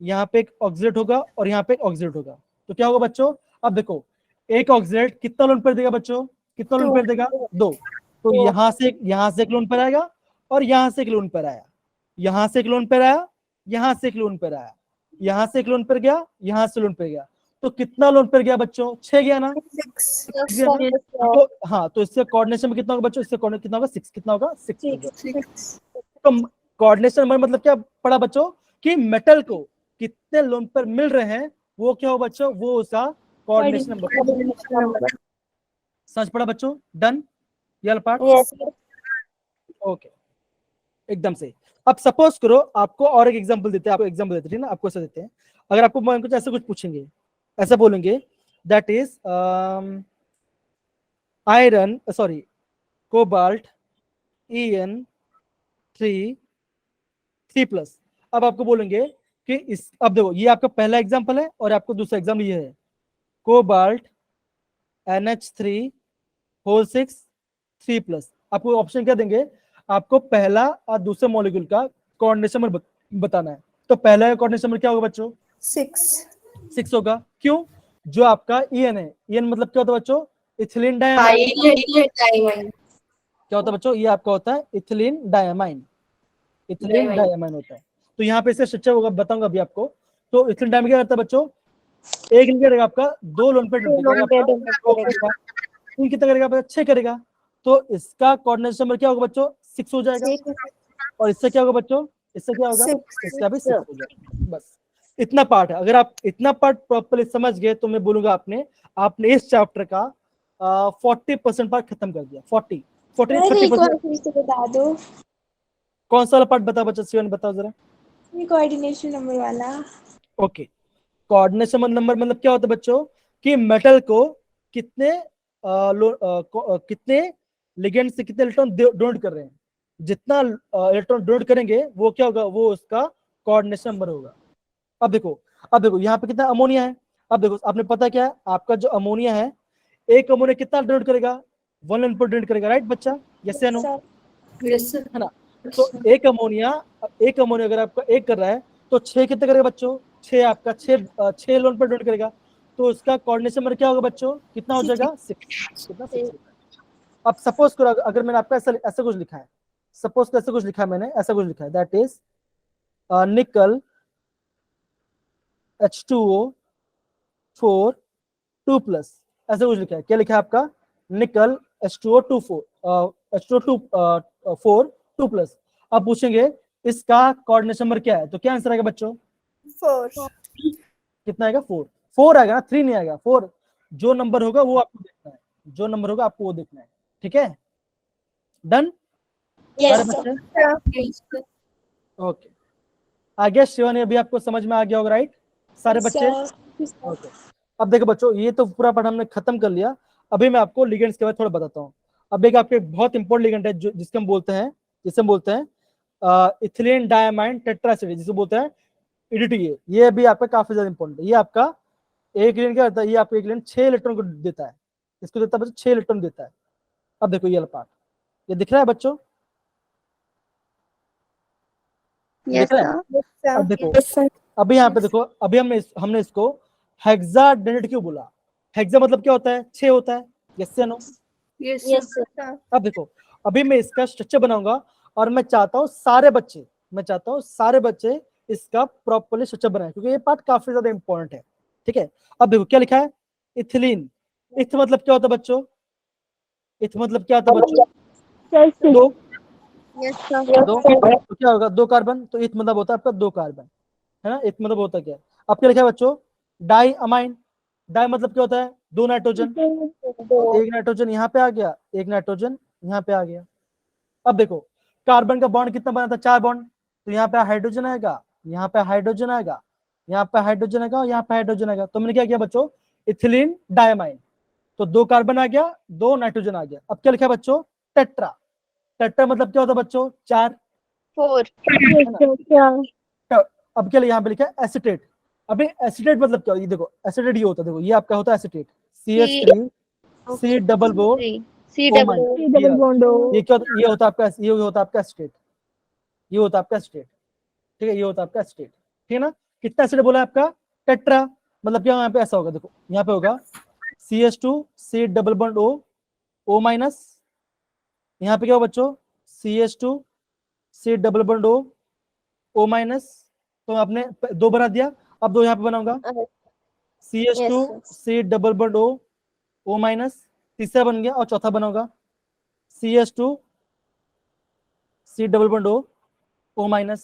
यहाँ पे एक ऑक्सीडेंट होगा, और यहाँ पे एक ऑक्सीडेंट होगा। तो क्या होगा बच्चों? अब देखो, एक ऑक्सीडेंट कितना लोन पेयर देगा बच्चों? कितना लोन पेयर देगा? 2। तो यहाँ से एक लोन पेयर आएगा, और यहाँ से एक लोन पेयर आया, यहाँ से एक लोन पेयर आया, यहाँ से एक लोन पेयर आया, यहाँ से एक लोन पेयर गया, यहाँ से लोन पेयर गया। तो कितना लोन पेयर गया बच्चों? 6 गया ना? 6 गया ना? तो हाँ, तो इससे कोऑर्डिनेशन में कितना होगा बच्चों? इससे कोऑर्डिनेशन कितना होगा? 6। कितना होगा? 6। तो कोऑर्डिनेशन नंबर मतलब क्या पढ़ा बच्चों? कि मेटल को कितने लोन पर मिल रहे हैं, वो क्या हो बच्चों? वो उसका कोऑर्डिनेशन नंबर। समझ पड़ा बच्चों? डन ये पार्ट? ओके, एकदम से। अब सपोज करो आपको और एक एग्जांपल देते हैं, आपको एग्जांपल देते हैं ना, आपको ऐसा देते हैं। अगर आपको कुछ ऐसा कुछ पूछेंगे, ऐसा बोलेंगे that is iron sorry cobalt En3 plus. अब आपको बोलेंगे कि इस, अब देखो ये आपका पहला एग्जांपल है, और आपको दूसरा एग्जांपल ये है, कोबाल्ट NH3 होल 6 3 प्लस। आपको ऑप्शन क्या देंगे? आपको पहला और दूसरे मॉलिक्यूल का कोऑर्डिनेशन नंबर बताना है। तो पहला का कोऑर्डिनेशन नंबर क्या होगा बच्चों? 6 होगा। क्यों? जो आपका En है, En मतलब क्या होता है बच्चों? Ethylene diamine. क्या होता है बच्चों? ये आपका होता है इथिलीन डायमाइन, इथिलीन डायमाइन होता है। तो यहाँ पे इसका स्ट्रक्चर होगा, बताऊंगा अभी आपको। तो इथिलीन डायमाइन क्या करता है बच्चों? एक लिंक करेगा आपका, 2 लोन पे तीन कितना करेगा? 6 करेगा। तो इसका कोऑर्डिनेशन नंबर क्या होगा बच्चों? 6 हो जाएगा। और इससे क्या होगा बच्चों? इससे क्या होगा? इसका भी 6 हो जाएगा। बस इतना पार्ट है। अगर आप इतना पार्ट प्रॉपर्ली समझ गए तो मैं बोलूंगा आपने इस चैप्टर का 40% पार्ट खत्म कर दिया। 30%। बता दो कौन सा वाला पार्ट बता बच्चा? शिवन बताओ जरा। कोऑर्डिनेशन नंबर वाला। ओके, कोऑर्डिनेशन नंबर मतलब क्या होता है बच्चों? कि मेटल को कितने कितने लिगेंड से कितने इलेक्ट्रॉन डोनेट कर रहे हैं। जितना इलेक्ट्रॉन डोनेट करेंगे वो क्या होगा? वो उसका कोऑर्डिनेशन नंबर होगा। अब देखो यहाँ पे कितना अमोनिया है। अब देखो, आपने पता क्या है, आपका जो अमोनिया है, एक अमोनिया कितना डोनेट करेगा? 1 इनपुट डोनेट करेगा, राइट बच्चा? यस या नो? है ना? तो एक अमोनिया अगर आपका एक कर रहा है, तो 6 कितने करेगा बच्चों? 6 आपका 6 लोन पर डोनेट करेगा। तो उसका कोऑर्डिनेशन नंबर क्या होगा बच्चों? कितना हो जाएगा? 6। कितना? 6। अब सपोज करो अगर मैंने आपका ऐसा कुछ लिखा है, सपोज ऐसा कुछ लिखा है मैंने, ऐसा कुछ लिखा है, दैट इज निकल H2O4 2 प्लस। ऐसा कुछ लिखा है। क्या लिखा है आपका? निकल H2O4 2 प्लस। अब पूछेंगे इसका कोऑर्डिनेशन नंबर क्या है, तो क्या आंसर आएगा बच्चों? 4। कितना आएगा? 4 आएगा ना, 3 नहीं आएगा, 4। जो नंबर होगा वो आपको देखना है, जो नंबर होगा आपको वो देखना है। ठीक है, डन सारे बच्चे? ओके, आगे शिवानी, अभी आपको समझ में आ गया होगा, राइट सारे बच्चे? ओके, अब देखो बच्चों, ये तो पूरा पढ़ा हमने खत्म कर लिया। अभी मैं आपको लिगेंड्स के बारे में थोड़ा बताता हूँ। अब एक आपके बहुत इंपॉर्टेंट लिगेंड है जिसके हम बोलते हैं इथिलीन डायमाइन टेट्राएसिड, जिसे बोलते हैं EDTA। ये भी आपका काफी ज्यादा इंपॉर्टेंट है। ये आपका एक लिगेंड क्या होता है? ये आपको एक लिगेंड 6 इलेक्ट्रॉन को देता है। इसको देता है 6 इलेक्ट्रॉन देता है। अब देखो ये वाला पार्ट, ये दिख रहा है बच्चों? Yes, दिख रहा है? sir. Yes, sir. अब देखो, Yes, sir. अभी यहाँ पे देखो, अभी हमने इसको हेक्साडेनेट क्यों बोला? हेक्सा मतलब क्या होता है? 6 होता है। यस या no? Yes, Yes, sir. sir. अब देखो, अभी मैं इसका स्ट्रक्चर बनाऊंगा और मैं चाहता हूँ सारे बच्चे इसका प्रॉपर्ली स्ट्रक्चर बनाए, क्योंकि ये पार्ट काफी ज्यादा इंपॉर्टेंट है। ठीक है, अब देखो क्या लिखा है, इथिलीन। इथ मतलब क्या होता है बच्चों? इथ मतलब क्या होता है बच्चों? दो। Yes, sir. दो तो क्या होगा? 2 कार्बन। तो इथ मतलब होता है आपका 2 कार्बन, है ना? इथ मतलब होता क्या है? अब क्या लिखा है बच्चों? Die amine. डाई मतलब क्या होता है? 2 नाइट्रोजन। दो. एक नाइट्रोजन यहाँ पे आ गया, एक नाइट्रोजन यहाँ पे आ गया। अब देखो, कार्बन का बॉन्ड कितना बना था? 4 बॉन्ड। तो यहाँ पे हाइड्रोजन आएगा, यहाँ पे हाइड्रोजन आएगा, यहाँ पे हाइड्रोजन आएगा और यहाँ पे हाइड्रोजन आएगा। तो मैंने क्या किया बच्चों? Ethylene diamine. तो 2 कार्बन आ गया, 2 नाइट्रोजन आ गया। अब क्या लिखा है बच्चों? टेट्रा। टेट्रा मतलब क्या होता है बच्चों? 4। 4. अब क्या यहाँ पे लिखा है? एसिटेट। अभी एसिटेट मतलब क्या? ये देखो, एसिटेट ये होता है, देखो ये आपका होता है एसिटेट, CH3 C डबल बो C O double minus. O. Double bond O. ये क्या होता है? ये होता है आपका, ये होता है आपका एसिटेट, ये होता है आपका एसिटेट। ठीक है, ये होता है आपका एसिटेट। ठीक है ना? कितना एसिड बोला आपका? टेट्रा। मतलब क्या यहाँ पे ऐसा होगा, देखो यहाँ पे होगा CH2 C double bond O O minus. यहाँ पे क्या होगा बच्चों? CH2 C double bond O O minus. तो आपने 2 बना दिया, अब 2 यहाँ पे बनाऊंगा, CH2 C double bond O O minus. तीसरा बन गया, और चौथा बनाऊंगा CH2 C double bond O O minus.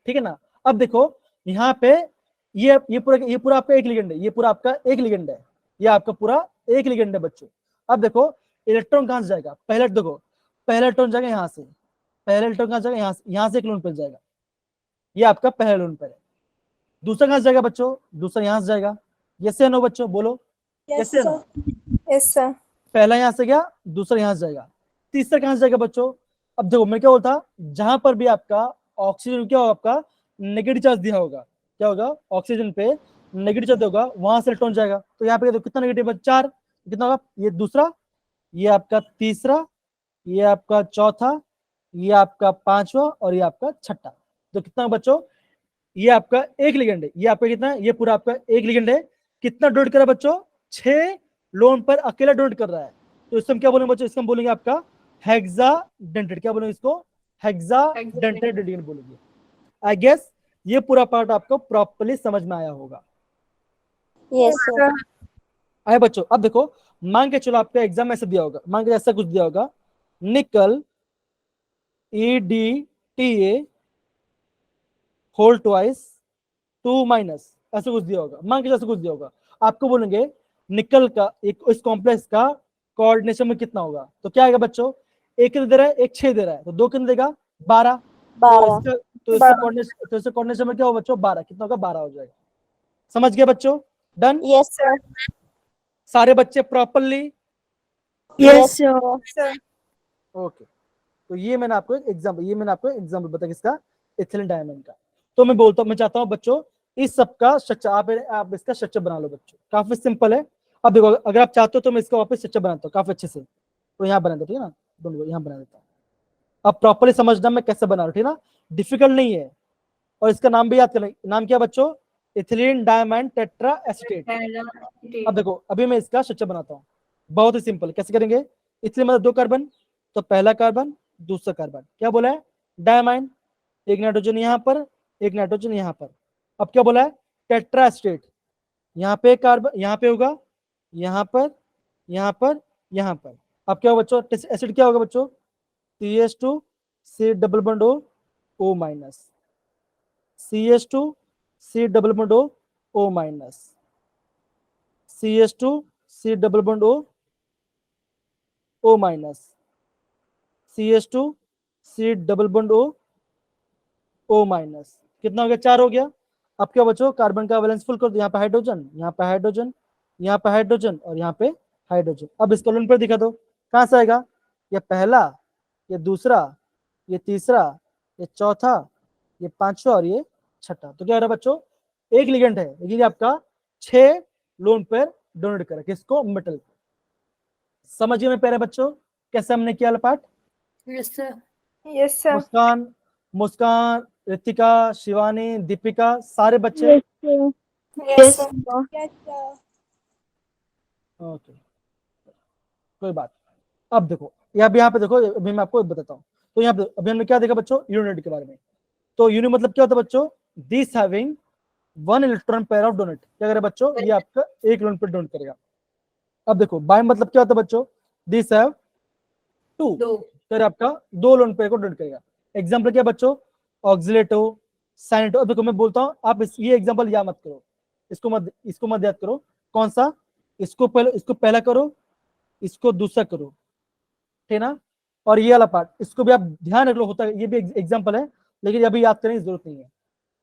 ठीक है ना? अब देखो यहाँ पे ये पूरा आपका एक लिगेंड है, ये पूरा आपका एक लिगेंड है, ये आपका पूरा एक लिगेंड है बच्चों। अब देखो इलेक्ट्रॉन कहां से जाएगा? पहले देखो, पहला इलेक्ट्रॉन जाएगा यहाँ से, पहला इलेक्ट्रॉन कहां जाएगा? यहाँ से एक लोन पर जाएगा, ये आपका पहला लोन पर है। दूसरा कहां से जाएगा बच्चों? दूसरा यहाँ से जाएगा। यस या नो बच्चों? बोलो Yes, यस या sir. नो? Yes, sir. पहला यहाँ से गया, दूसरा यहाँ से जाएगा, तीसरा कहां से जाएगा बच्चों? अब देखो मैं क्या बोलता, जहां पर भी आपका ऑक्सीजन क्या होगा, आपका नेगेटिव चार्ज दिया होगा, क्या होगा? ऑक्सीजन पे नेगेटिव चार्ज होगा, वहां से इलेक्ट्रॉन जाएगा। तो यहाँ पे देखो कितना नेगेटिव है? 4। कितना होगा? ये दूसरा, ये आपका तीसरा, ये आपका चौथा, ये आपका पांचवा और ये आपका छठा। तो कितना बच्चों? ये आपका एक लिगेंड है, ये आपका कितना है? ये पूरा आपका एक लिगेंड है। कितना डोनेट कर रहा है बच्चों? 6 लोन पर अकेला डोनेट कर रहा है। तो इसको हम क्या बोलेंगे बच्चों? इसको हम बोलेंगे आपका हेक्साडेंटेट। क्या बोलेंगे इसको? हेक्साडेंटेट लिगेंड बोलेंगे। आई गेस ये पूरा पार्ट आपको प्रॉपर्ली समझ में आया होगा। Yes, sir. आए बच्चों? अब देखो, मान के चलो आपका एग्जाम ऐसे दिया होगा, मान के ऐसा कुछ दिया होगा, निकल EDTA होल ट्वाइस 2 माइनस, ऐसे कुछ दिया होगा, मान के ऐसे कुछ दिया होगा। आपको बोलेंगे निकल का एक इस कॉम्प्लेक्स का कोऑर्डिनेशन में कितना होगा? तो क्या आएगा बच्चों? एक कितना दे रहा है? एक 6 दे रहा है, तो 2 कितना देगा? 12। तो इससे कोऑर्डिनेशन में क्या होगा बच्चों? 12। कितना होगा? 12 हो जाएगा। समझ गए बच्चों? डन? Yes, sir. सारे बच्चे प्रॉपरली? Yes, sir. ओके। तो ये मैंने आपको एक एग्जाम्पल बताया किसका? इथिलीन डायमंड का। तो मैं बोलता हूँ, मैं चाहता हूँ बच्चों इस सब का स्ट्रक्चर आप इसका स्ट्रक्चर बना लो बच्चों, काफी सिंपल है। अब देखो, अगर आप चाहते हो तो मैं इसका वापस स्ट्रक्चर बनाता हूँ काफी अच्छे से। तो यहाँ बना देता हूँ, ठीक है ना? दोनों यहाँ बना देता हूँ। अब प्रॉपरली समझना मैं कैसे बना रहा हूँ, ठीक है ना? डिफिकल्ट नहीं है। और इसका नाम भी याद करना, नाम क्या बच्चों? Ethylene diamond tetra acetate. अब देखो, अभी मैं इसका स्ट्रक्चर बनाता हूँ, बहुत ही सिंपल। कैसे करेंगे? इथिलीन मतलब 2 कार्बन, तो पहला कार्बन, दूसरा कार्बन, क्या बोला है? डायमाइन। एक नाइट्रोजन यहाँ पर, एक नाइट्रोजन यहाँ पर। अब क्या बोला है? Tetra acetate. यहाँ पे कार्बन, यहाँ पे होगा, यहाँ पर, यहाँ पर, यहाँ पर। अब क्या होगा बच्चों? एसिड क्या होगा बच्चों? CH2 C double bond O O minus, CH2 C double bond O O minus, CH2 C double bond O O minus, CH2 C double bond O O minus. कितना हो गया? 4 हो गया। अब क्या बच्चों? कार्बन का वैलेंस फुल कर दो। यहाँ पे हाइड्रोजन, यहाँ पे हाइड्रोजन, यहाँ पे हाइड्रोजन और यहाँ पे हाइड्रोजन। अब इस कॉलम पर दिखा दो, कहाँ से आएगा? ये पहला, ये दूसरा, ये तीसरा, ये चौथा, ये पांचवा और ये छठा। तो क्या हो रहा है बच्चों? एक लिगेंड है, लेकिन ये आपका 6 लोन पर डोनेट करा, किसको? मेटल। समझिए में प्यारे बच्चों कैसे हमने किया part? Yes, sir. Yes, sir. मुस्कान, मुस्कान, रितिका, शिवानी, दीपिका, सारे बच्चे। Yes, sir. Yes, sir. Yes, sir. Okay, कोई बात। अब देखो यहाँ पे देखो, अभी मैं आपको बताता हूँ। तो यहाँ पे अभी हमने क्या देखा बच्चों, यूनिट के बारे में। तो यूनिट मतलब क्या होता है बच्चों, this having 1 electron pair of donate. क्या करे बच्चों, ये आपका 1 इलेक्ट्रॉन पेयर डोनेट करेगा। अब देखो बाय मतलब क्या होता है बच्चों, दिस हैव 2, दो। फिर आपका 2 लोन पेयर को डोनेट करेगा। एग्जाम्पल क्या बच्चों, ऑक्सिलेटो, साइनेटो। अब देखो मैं बोलता हूँ, आप ये एग्जाम्पल याद मत करो, इसको मत याद करो। कौन सा, इसको पहला करो, इसको दूसरा करो, ठीक है ना। और ये वाला पार्ट, इसको भी आप ध्यान रख लो, होता है ये भी एग्जाम्पल है, लेकिन अभी याद करने की जरूरत नहीं है,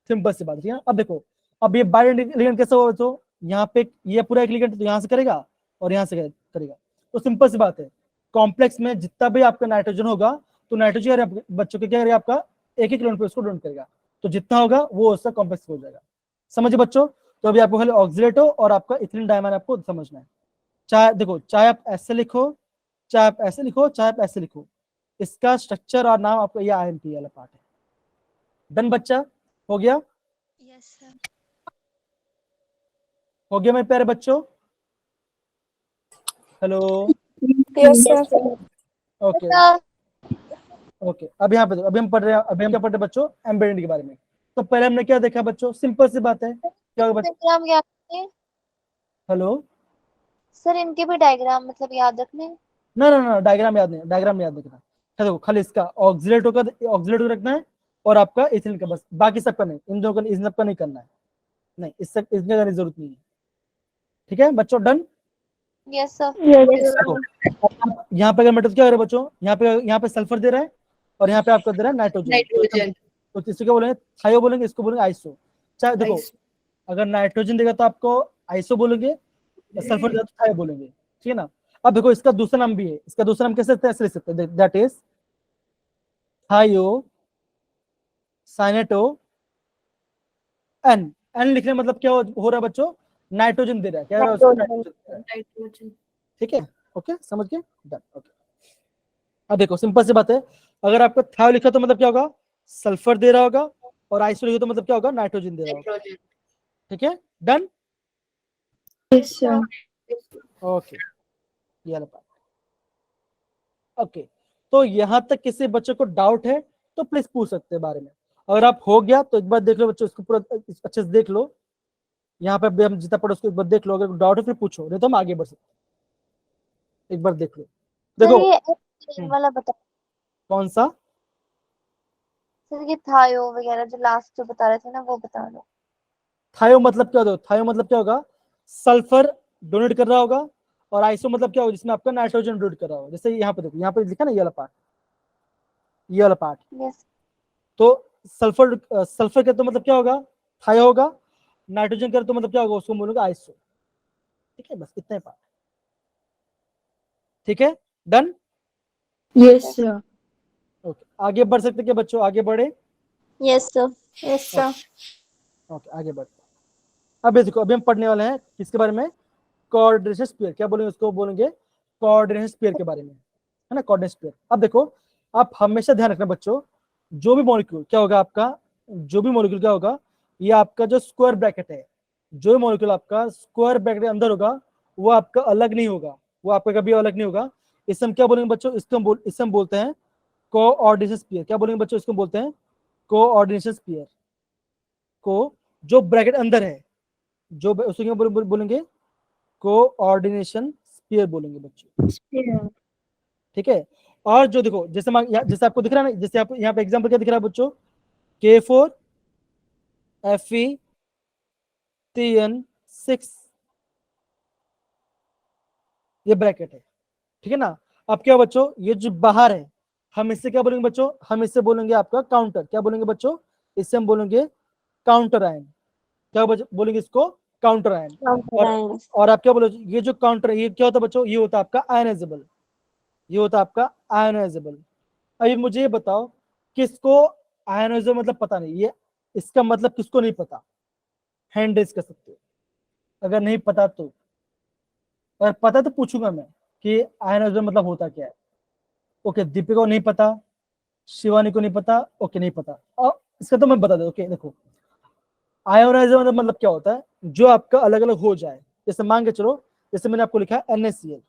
सिंपल सी बात, ठीक है। अब देखो, अब ये बाय लिगेंड कैसे होगा, तो यहाँ पे ये पूरा एक लिगेंड तो यहाँ से करेगा और यहाँ से करेगा। तो सिंपल सी बात है, कॉम्प्लेक्स में जितना भी आपका नाइट्रोजन होगा, तो नाइट्रोजन बच्चों के क्या करेगा, आपका एक एक पे उसको डोनेट करेगा, तो जितना होगा वो उसका कॉम्प्लेक्स हो जाएगा। समझिए बच्चों। तो अभी आपको खाली ऑक्सिलेटो और आपका इथिलीन डायमर आपको समझना है। चाहे देखो, चाहे आप ऐसे लिखो, चाहे आप ऐसे लिखो, चाहे आप ऐसे लिखो, इसका स्ट्रक्चर और नाम आपका ये IMP वाला पार्ट है। डन बच्चा, हो गया? Yes, sir. हो गया मेरे प्यारे बच्चों? Hello, Yes, sir. Okay okay. अब यहाँ पे अभी हम पढ़ रहे हैं, अभी हम क्या पढ़ रहे हैं बच्चों, एम्बेडेड के बारे में। तो पहले हमने क्या देखा बच्चों, सिंपल सी बात है, क्या होगा बच्चों, डायग्राम याद रखने हेलो, सर, इनके भी डायग्राम मतलब याद रखने। ना ना ना, डायग्राम याद नहीं, डायग्राम याद रखना। देखो खाली इसका ऑक्सिलेटो रखना है, और आपका इथिलीन का, बस, बाकी सबका नहीं, इन दोनों का, इन सबका नहीं करना है, नहीं, इससे इसमें करने की जरूरत नहीं है, ठीक है बच्चों, डन। Yes, sir. देखो यहाँ पे अगर मेटल क्या हो रहा है बच्चों, यहाँ पे सल्फर दे रहा है, और यहाँ पे आपको दे रहा है नाइट्रोजन। नाइट्रोजन। तो इसको क्या बोलेंगे, थायो बोलेंगे, इसको बोलेंगे आइसो। चाहे देखो, अगर नाइट्रोजन देगा तो आपको आइसो बोलेंगे, सल्फर देगा तो थायो बोलेंगे, ठीक है ना। अब देखो इसका दूसरा नाम भी है, इसका दूसरा नाम कैसे ऐसे लिख सकते हैं, दैट इज थायो साइनेटो एन। एन लिखने मतलब क्या हो रहा है बच्चों, नाइट्रोजन दे रहा है, क्या हो रहा है उसको, नाइट्रोजन दे रहा है, नाइट्रोजन। ठीक है, ओके, समझ गए, डन, ओके। अब देखो सिंपल सी बात है, अगर आपको थायो लिखा तो मतलब क्या होगा, सल्फर दे रहा होगा, और आइसो लिखा तो मतलब क्या होगा, नाइट्रोजन दे रहा होगा, नाइट्रोजन। ठीक है, डन, Yes, sir. ओके, ये वाला पार्ट, ओके। तो यहां तक किसी बच्चे को डाउट है तो प्लीज पूछ सकते हैं बारे में। अगर आप हो गया तो एक बार देख लो बच्चों, इसको पूरा अच्छे से देख लो, यहाँ पे भी हम जितना पढ़े उसको एक बार देख लो, अगर डाउट है फिर पूछो, नहीं तो हम आगे बढ़ सकते हैं। एक बार देख लो, सर, देखो ये F वाला बता, कौन सा, सर ये थायो वगैरह जो लास्ट जो बता रहे थे ना, वो बता दो। थायो मतलब क्या होगा, थायो मतलब क्या होगा, सल्फर डोनेट कर रहा होगा, और आइसो मतलब क्या होगा, जिसमें आपका नाइट्रोजन डोनेट कर रहा होगा। जैसे यहाँ पे देखो, यहाँ पे लिखा ना ये वाला पार्ट, ये वाला पार्ट, यस। तो सल्फर का तो मतलब क्या होगा, थायो होगा, नाइट्रोजन का तो मतलब क्या होगा, उसको बोलोगे आइसो, ठीक है, बस इतना ही पार्ट, ठीक है, डन, Yes, sir. ओके। आगे बढ़ सकते क्या बच्चों, आगे बढ़े, yes sir. Yes sir. Okay, आगे बढ़ते हैं। अब ये देखो, अभी हम पढ़ने वाले हैं किसके बारे में, कोऑर्डिनेशन स्फीयर, क्या बोलेंगे उसको, बोलेंगे कोऑर्डिनेशन स्फीयर के बारे में, है ना, कोऑर्डिनेशन स्फीयर। अब देखो, आप हमेशा ध्यान रखना बच्चों, जो भी मॉलिक्यूल क्या होगा आपका, जो भी मॉलिक्यूल क्या होगा, ये आपका जो स्क्वायर ब्रैकेट है, जो मॉलिक्यूल आपका स्क्वायर ब्रैकेट के अंदर होगा, वो आपका अलग नहीं होगा, वो आपका कभी अलग नहीं होगा। इसे हम क्या बोलेंगे बच्चों, इसे हम बोलते हैं कोऑर्डिनेशन स्फीयर। क्या बोलेंगे बच्चों, इसको बोलते हैं कोऑर्डिनेशन स्फीयर को, जो ब्रैकेट अंदर है, जो उसको क्या बोलेंगे, कोऑर्डिनेशन स्फीयर बोलेंगे बच्चों, Yeah. ठीक है। और जो देखो, जैसे आपको दिख रहा है ना, जैसे आपको यहाँ पे एग्जांपल क्या दिख रहा है बच्चों, K4Fe3N6, ये ब्रैकेट है, ठीक है ना। अब क्या बच्चों, ये जो बाहर है, हम इससे क्या बोलेंगे बच्चों, हम इससे बोलेंगे आपका काउंटर, क्या बोलेंगे बच्चों, इससे हम बोलेंगे काउंटर आयन, क्या बोलेंगे इसको, काउंटर आयन। और आप क्या बोलोगे, ये जो काउंटर, ये क्या होता है बच्चों, ये होता है आपका आयनाइजेबल, ये होता है आपका आयनाइजेबल। अभी मुझे ये बताओ, किसको आयनाइजेबल मतलब पता नहीं, ये इसका मतलब किसको नहीं पता, हैंड रेज कर सकते हो अगर नहीं पता तो, अगर पता तो पूछूंगा मैं कि आयनाइजेबल मतलब होता क्या है, ओके, दीपिका को नहीं पता, शिवानी को नहीं पता, ओके नहीं पता। और इसका तो मैं बता दूं। ओके देखो, आयोनाइजर मतलब क्या होता है, जो आपका अलग अलग हो जाए। जैसे मान के चलो, जैसे मैंने आपको लिखा है NaCl,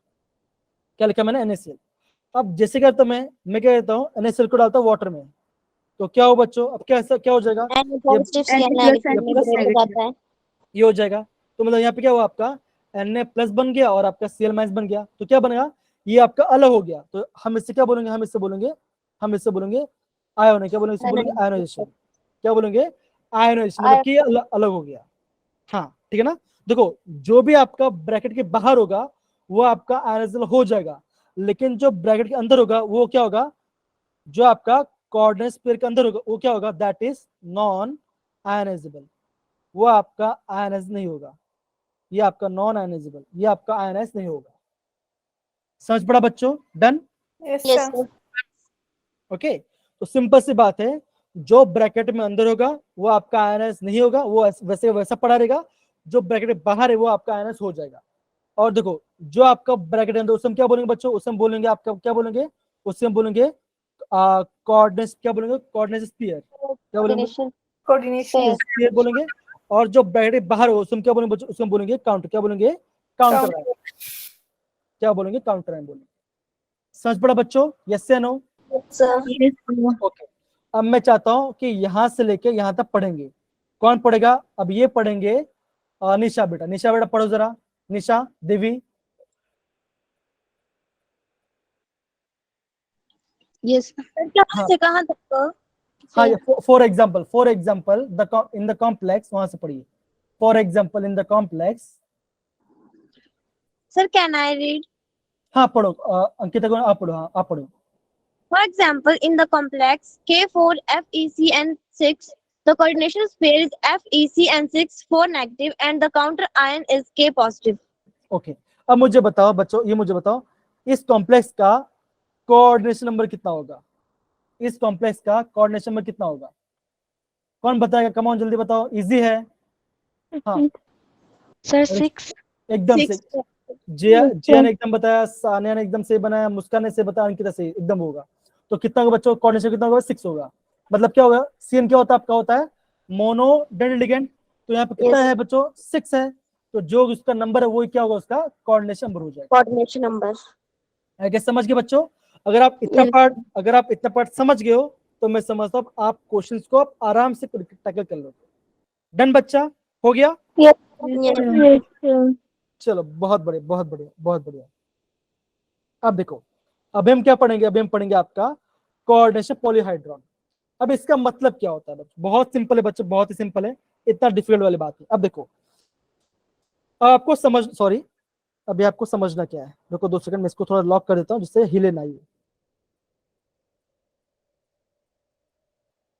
क्या लिखा मैंने NaCl। अब जैसे क्या करता मैं क्या कहता हूँ, NaCl को डालता हूँ वाटर में, तो क्या हो बच्चों, अब क्या ऐसा क्या हो जाएगा, N positive Cl plus negative and में plus break हो negative. जाता है। ये हो जाएगा। तो मतलब यहाँ पे क्या हुआ, आपका Na प्लस बन गया और आपका Cl माइनस बन गया, तो क्या बनेगा, ये आपका अलग हो गया। तो हम इससे क्या बोलेंगे, हम इससे बोलेंगे आयोन, क्या बोलेंगे, इससे बोलेंगे आयोनाइजेशन। क्या बोलेंगे, आयोनाइजेशन, मतलब कि ये अलग हो गया। हाँ ठीक है ना। देखो, जो भी आपका ब्रैकेट के बाहर होगा वो आपका आयोनाइजेशन हो जाएगा, लेकिन जो ब्रैकेट के अंदर होगा वो क्या होगा, जो आपका कोऑर्डिनेट पेयर के अंदर होगा वो क्या होगा, दैट इज नॉन आयनाइजेबल। वो आपका आयनाइज नहीं होगा, ये आपका नॉन आयनाइजेबल, ये आपका आयनाइज नहीं होगा। समझ पड़ा बच्चों, done. Yes, yes sir. Sir. Okay, तो सिंपल सी बात है, जो ब्रैकेट में अंदर होगा वो आपका आयनाइज नहीं होगा, वो वैसे वैसा पड़ा रहेगा। जो ब्रैकेट बाहर है वो आपका आयनाइज हो जाएगा। और देखो, जो आपका ब्रैकेट अंदर, उसमें क्या बोलेंगे बच्चों, उसमें बोलेंगे आपका क्या बोलेंगे, उसमें बोलेंगे कोऑर्डिनेट, क्या बोलेंगे, कोऑर्डिनेट स्फीयर, क्या बोलेंगे, कोऑर्डिनेशन Coordination. स्फीयर बोलेंगे। और जो ब्रैकेट बाहर हो उसमें क्या बोलेंगे बच्चों, उसमें बोलेंगे काउंटर, क्या बोलेंगे, काउंटर आयन, क्या बोलेंगे, काउंटर आयन बोलेंगे। समझ पड़ा बच्चों, यस या no. Sir. Yes, sir. Okay, अब मैं चाहता हूं कि यहां से लेके यहां तक पढ़ेंगे। कौन पढ़ेगा, अब ये पढ़ेंगे निशा बेटा, निशा बेटा पढ़ो जरा, निशा देवी। यस हाँ से कहां तक? हाँ, for example in the complex, वहां से पढ़िए। For example in the complex, sir can I read? हाँ पढ़ो, अंकिता को आप पढ़ो, हाँ आप पढ़ो। For example, in the complex K4 FeCN6, the coordination pair is FeCN6 4 negative and the counter ion is K positive. Okay, अब मुझे बताओ बच्चों, ये मुझे बताओ, इस कॉम्प्लेक्स का कोऑर्डिनेशन नंबर कितना होगा, इस कॉम्प्लेक्स का कोऑर्डिनेशन नंबर कितना होगा, कौन बताएगा, कम ऑन जल्दी बताओ, इजी है। हाँ सर अरे, 6 एकदम से 6 जिया ने एकदम बताया, सानिया ने एकदम से बनाया, मुस्कान ने से बताया, अंकिता से एकदम होगा। तो कितना होगा बच्चों, कोऑर्डिनेशन कितना होगा, 6 होगा। मतलब क्या होगा, सीएन क्या होता है आपका, होता है मोनो डेड लिगेंड। तो यहाँ पे कितना Yes. है बच्चों, 6 है। तो जो उसका नंबर है वो क्या होगा, उसका कोऑर्डिनेशन नंबर हो जाएगा। coordination number. है क्या, समझ गए बच्चों। अगर आप इतना पार्ट समझ गए हो तो मैं समझता हूँ आप क्वेश्चंस को आप आराम से टैकल कर लो। डन बच्चा, हो गया। Yes. Yes, sir. चलो बहुत बढ़िया, बहुत बढ़िया, बहुत बढ़िया। अब देखो, अभी हम क्या पढ़ेंगे, अभी हम पढ़ेंगे आपका कोऑर्डिनेशन पॉलीहाइड्रॉन। अब इसका मतलब क्या होता है बच्चों, बहुत सिंपल है बच्चों, बहुत ही सिंपल है, इतना डिफिकल्ट वाली बात है। अब देखो, आपको समझ, सॉरी, अभी आपको समझना क्या है, देखो 2 सेकंड में इसको थोड़ा लॉक कर देता हूँ जिससे हिले ना ये।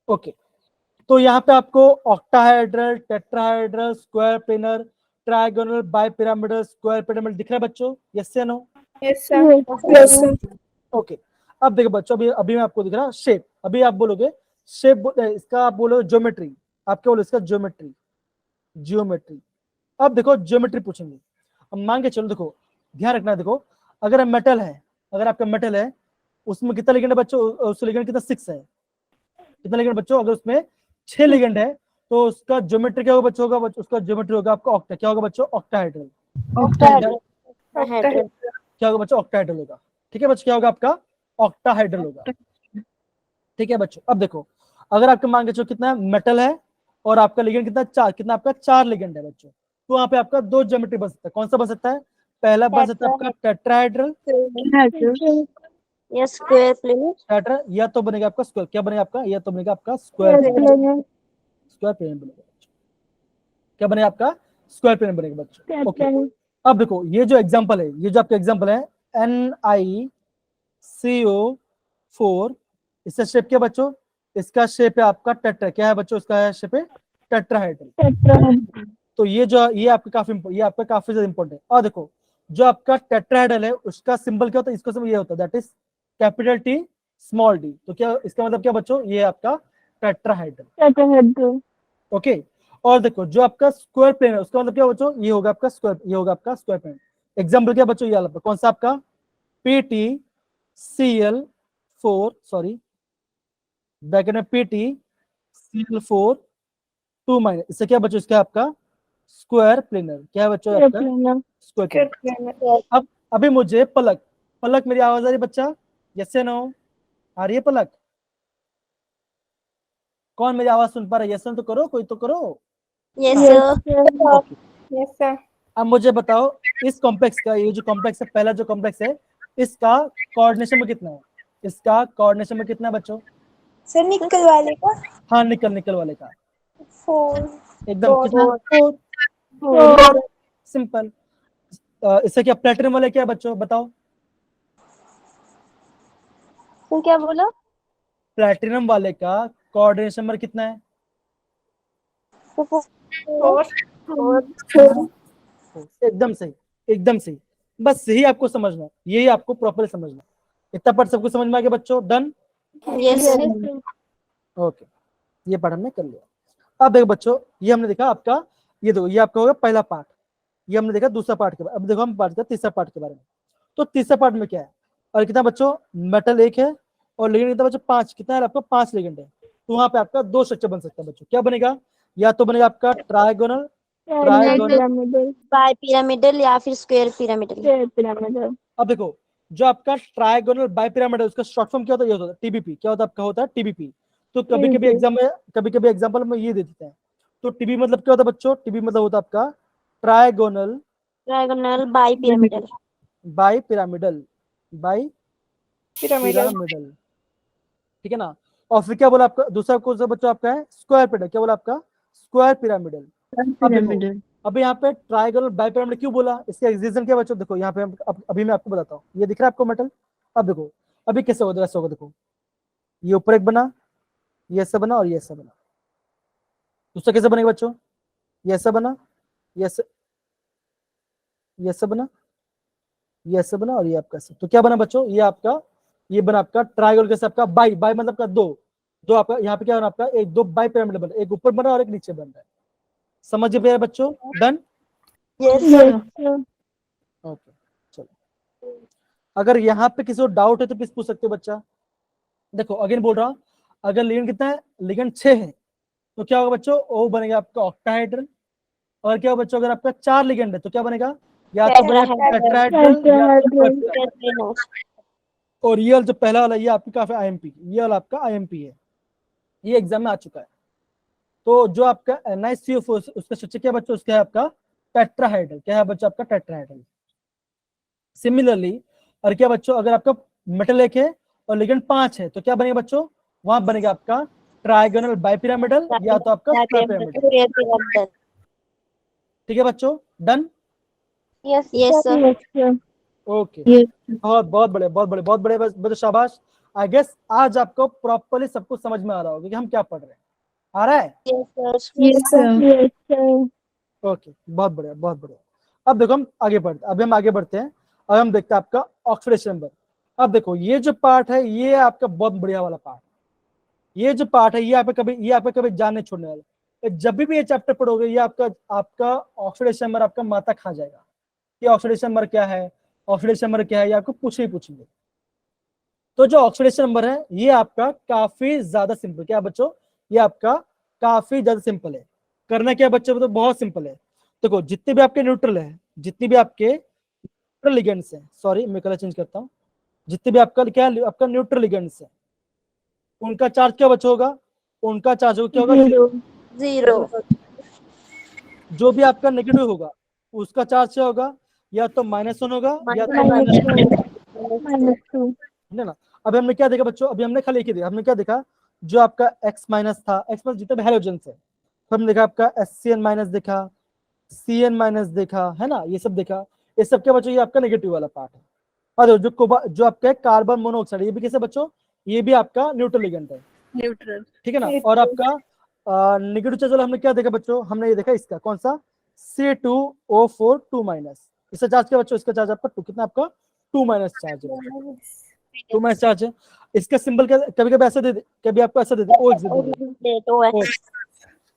ओके, तो यहाँ पे आपको octahedral, tetrahedral, square planar, trigonal, bipyramidal, square pyramid दिख रहा है बच्चों, यस या no. Yes, sir. Yes, sir. Okay, अब देखो बच्चों, अभी अभी मैं आपको दिख रहा शेप, अभी आप बोलोगे शेप, इसका आप बोलोगे ज्योमेट्री, आप क्या बोलो इसका, ज्योमेट्री, ज्योमेट्री। अब देखो ज्योमेट्री पूछेंगे, अब मान के चलो, देखो ध्यान रखना, देखो अगर मेटल है, अगर आपका मेटल है, उसमें कितना लिगेंड है बच्चों, उस लिगेंड कितना 6 है, कितना लिगेंड बच्चों, अगर उसमें 6 लिगेंड है तो उसका ज्योमेट्री क्या होगा बच्चों, होगा उसका ज्योमेट्री होगा आपका ऑक्टा, क्या होगा बच्चों, ऑक्टाहाइड्रल। Octahedral. क्या होगा बच्चों, ऑक्टाहाइड्रल होगा। ठीक है बच्चों, क्या होगा आपका, ऑक्टाहाइड्रल होगा। ठीक है बच्चों, अब देखो, अगर आपके मान के चलो कितना मेटल है और आपका लिगेंड कितना, 4, कितना आपका 4 लिगेंड है बच्चों, तो वहां पे आपका 2 ज्योमेट्री बन सकता है। कौन सा बन सकता है, पहला बन सकता है आपका tetrahedral, Yes, square planar. Tetra, या तो बनेगा आपका स्क्वायर, क्या बनेगा आपका, या तो बनेगा आपका स्क्वायर प्लेन, स्क्वायर प्लेन बनेगा बच्चों, क्या बनेगा आपका, स्क्वायर प्लेन बनेगा बच्चों। ओके, अब देखो ये जो एग्जांपल है, ये जो आपका एग्जांपल है NiCO4, इसका शेप क्या बच्चों, इसका शेप है आपका टेट्रा, क्या है बच्चों, इसका शेप है टेट्राहाइड्रल। तो ये जो ये आपका काफी ज्यादा इंपॉर्टेंट है। और देखो, जो आपका टेट्राहाइड्रल है उसका सिंबल क्या होता है, इसका सिंबल ये होता है, that is capital T small D. तो क्या इसका मतलब क्या बच्चों, ये आपका टेट्राहाइड्रल। ओके, और देखो जो आपका स्क्वायर प्लेन है उसका मतलब क्या बच्चों, ये होगा आपका स्क्वायर, ये होगा आपका स्क्वायर प्लेन। एग्जांपल क्या बच्चों, ये वाला कौन सा आपका PTCl CL4 सॉरी ब्रैकेट में PT CL4 2 माइनस, इससे क्या बच्चों, इसका आपका स्क्वायर प्लेनर, क्या है बच्चों आपका स्क्वायर प्लेनर। अब अभी मुझे पलक, पलक मेरी आवाज आ रही है बच्चा, यस या नो, आ रही है पलक? कौन मेरी आवाज सुन पा रहा है? यस तो करो, कोई तो करो। Yes, Yes, sir. sir. Okay, Yes, sir. अब मुझे बताओ इस कॉम्प्लेक्स का, ये जो कॉम्प्लेक्स है, पहला जो कॉम्प्लेक्स है, इसका कोऑर्डिनेशन में कितना है? इसका कोऑर्डिनेशन में कितना है बच्चों? सर निकल वाले का हाँ, निकल निकल वाले का 4 एकदम कितना? 4। 4 सिंपल। इससे क्या प्लेटिनम वाले क्या है बच्चों, बताओ? तुम क्या बोला? प्लेटिनम वाले का कोऑर्डिनेशन नंबर कितना है? 4 एकदम सही, एकदम सही। बस यही आपको समझना है, यही आपको प्रॉपर समझना है। इतना पार्ट सबको समझ में आ गया बच्चों? डन। Yes, sir. ओके, ये पार्ट हमने कर लिया। अब देखो बच्चों, ये हमने देखा आपका, ये देखो ये आपका होगा पहला पार्ट, ये हमने देखा दूसरा पार्ट के बारे में। अब देखो हम बात करते तीसरा पार्ट के बारे में। तो तीसरा पार्ट में क्या है, और कितना बच्चों? मेटल 1 है और लिगेंड कितना बच्चों? 5। कितना है आपका? 5 लिगेंड है। तो वहां पे आपका 2 स्ट्रक्चर बन सकता है बच्चों। क्या बनेगा? या तो बनेगा आपका ट्रायगोनल, पिरामिडल बाय पिरामिडल या फिर स्क्वायर पिरामिडल। पिरामिडल अब देखो जो आपका ट्रायगोनल बाइपिरामिड है, उसका शॉर्ट फॉर्म क्या होता है? ये होता है TBP। क्या होता है आपका? होता है TBP। तो कभी कभी एग्जाम में, कभी कभी एग्जाम्पल में ये दे देते हैं। तो TB मतलब क्या होता है बच्चों? TB मतलब होता है आपका trigonal trigonal bipyramidal. Bipyramidal, bipyramidal pyramidal, ठीक है ना। और फिर क्या बोला आपका दूसरा कौन सा बच्चों आपका है? Square pyramidal. क्या बोला आपका? Square pyramidal. अब देखो, अभी यहाँ पे ट्राइगोनल बाइपिरामिडल क्यों बोला, इसका रीजन क्या बच्चों? देखो यहाँ पे अभी मैं आपको बताता हूँ। ये दिख रहा है आपको मेटल? अब देखो अभी कैसे होगा, ऐसा होगा। देखो ये ऊपर एक बना, ये ऐसा बना और ये ऐसा बना। दूसरा कैसे बनेगा बच्चों? ये ऐसा बना, ये ऐसा, ये ऐसा बना, ये ऐसा बना और ये आपका ऐसा। तो क्या बना बच्चों? ये आपका, ये बना आपका ट्राइगोनल कैसे आपका? बाई, बाई मतलब का 2। दो आपका यहाँ पे क्या बना आपका? एक 2 बाई पिरामिड बना, एक ऊपर बना और एक नीचे बन रहा है। समझ पे बच्चों? डन। Yes, sir. ओके, चलो। अगर यहाँ पे किसी को डाउट है तो प्लीज पूछ सकते हो बच्चा। देखो अगेन बोल रहा हूँ, अगर लिगेंड कितना है? लिगेंड 6 है, तो क्या होगा बच्चों? ओ बनेगा आपका ऑक्टाहेड्रल। और क्या होगा बच्चों? अगर आपका 4 लिगेंड है तो क्या बनेगा? या तो बनेगा टेट्राहेड्रल या फिर क्वाड्राहेड्रल। और ये वाला जो पहला वाला, ये आपकी काफी IMP, ये वाला आपका IMP है, ये एग्जाम में आ चुका है। तो जो आपका NiCO4 उसका स्ट्रक्चर क्या बच्चों? उसका है आपका टेट्राहेड्रल। क्या है बच्चों? आपका टेट्राहेड्रल। सिमिलरली और क्या बच्चों, अगर आपका मेटल 1 है और लिगेंड 5 है तो क्या बनेगा बच्चों? वहां बनेगा आपका ट्राइगोनल बाइपिरामिडल या तो आपका स्क्वायर पिरामिडल। Square pyramidal. ठीक है बच्चों? Done. Yes, yes, sir. Okay, बहुत बहुत बड़े, बहुत बड़े, बहुत बड़े बच्चों, शाबाश। आई गेस आज आपको प्रॉपर्ली सब कुछ समझ में आ रहा होगा कि हम क्या पढ़ रहे हैं। आ रहा है? Yes, sir. ओके, बहुत बढ़िया, बहुत बढ़िया। अब देखो हम आगे बढ़ते, अभी हम आगे बढ़ते हैं। अब हम देखते हैं आपका ऑक्सीडेशन नंबर। अब देखो ये जो पार्ट है, ये आपका बहुत बढ़िया वाला पार्ट। ये जो पार्ट है, ये आपका कभी जान नहीं छोड़ने वाला। जब भी ये चैप्टर पढ़ोगे, ये आपका आपका ऑक्सीडेशन नंबर आपका माथा खा जाएगा कि ऑक्सीडेशन नंबर क्या है, ऑक्सीडेशन नंबर क्या है, ये आपको पूछेंगे। तो जो ऑक्सीडेशन नंबर है, ये आपका काफी ज्यादा सिंपल। क्या बच्चों? ये आपका काफी ज्यादा सिंपल है। करना क्या बच्चों? तो बहुत सिंपल है। देखो जितने भी आपके न्यूट्रल है, जितने भी आपके न्यूट्रल लिगेंड्स हैं, सॉरी मैं कलर चेंज करता हूँ, जितने भी आपका क्या आपका न्यूट्रल लिगेंड्स है, उनका चार्ज क्या बच्चों होगा? उनका चार्ज होगा क्या होगा? Zero. जो भी आपका नेगेटिव होगा उसका चार्ज क्या होगा? या तो -1 होगा या तो -2 है ना। अभी हमने क्या देखा बच्चों? अभी हमने खाली एक ही देखा। हमने क्या देखा? जो आपका X माइनस था, X माइनस जितने भी हैलोजेंस है, तो हमने देखा आपका SCN माइनस देखा, CN माइनस देखा, है ना, ये सब देखा। ये सब क्या बच्चों? ये आपका नेगेटिव वाला पार्ट है। और जो आपका कार्बन मोनोऑक्साइड, ये भी कैसे बच्चों? ये भी आपका न्यूट्रल लिगेंड है, न्यूट्रल। ठीक है ना। और आपका नेगेटिव चार्ज वाला हमने क्या देखा बच्चों? हमने ये देखा इसका कौन सा? C2O4 2 minus. इसका चार्ज क्या बच्चों? इसका चार्ज आपका 2, कितना आपका? 2 माइनस चार्ज है, 2 माइनस चार्ज है। इसका सिंबल क्या? कभी कभी ऐसा दे दे, कभी आपको ऐसा दे दे, OX दे दे। OX।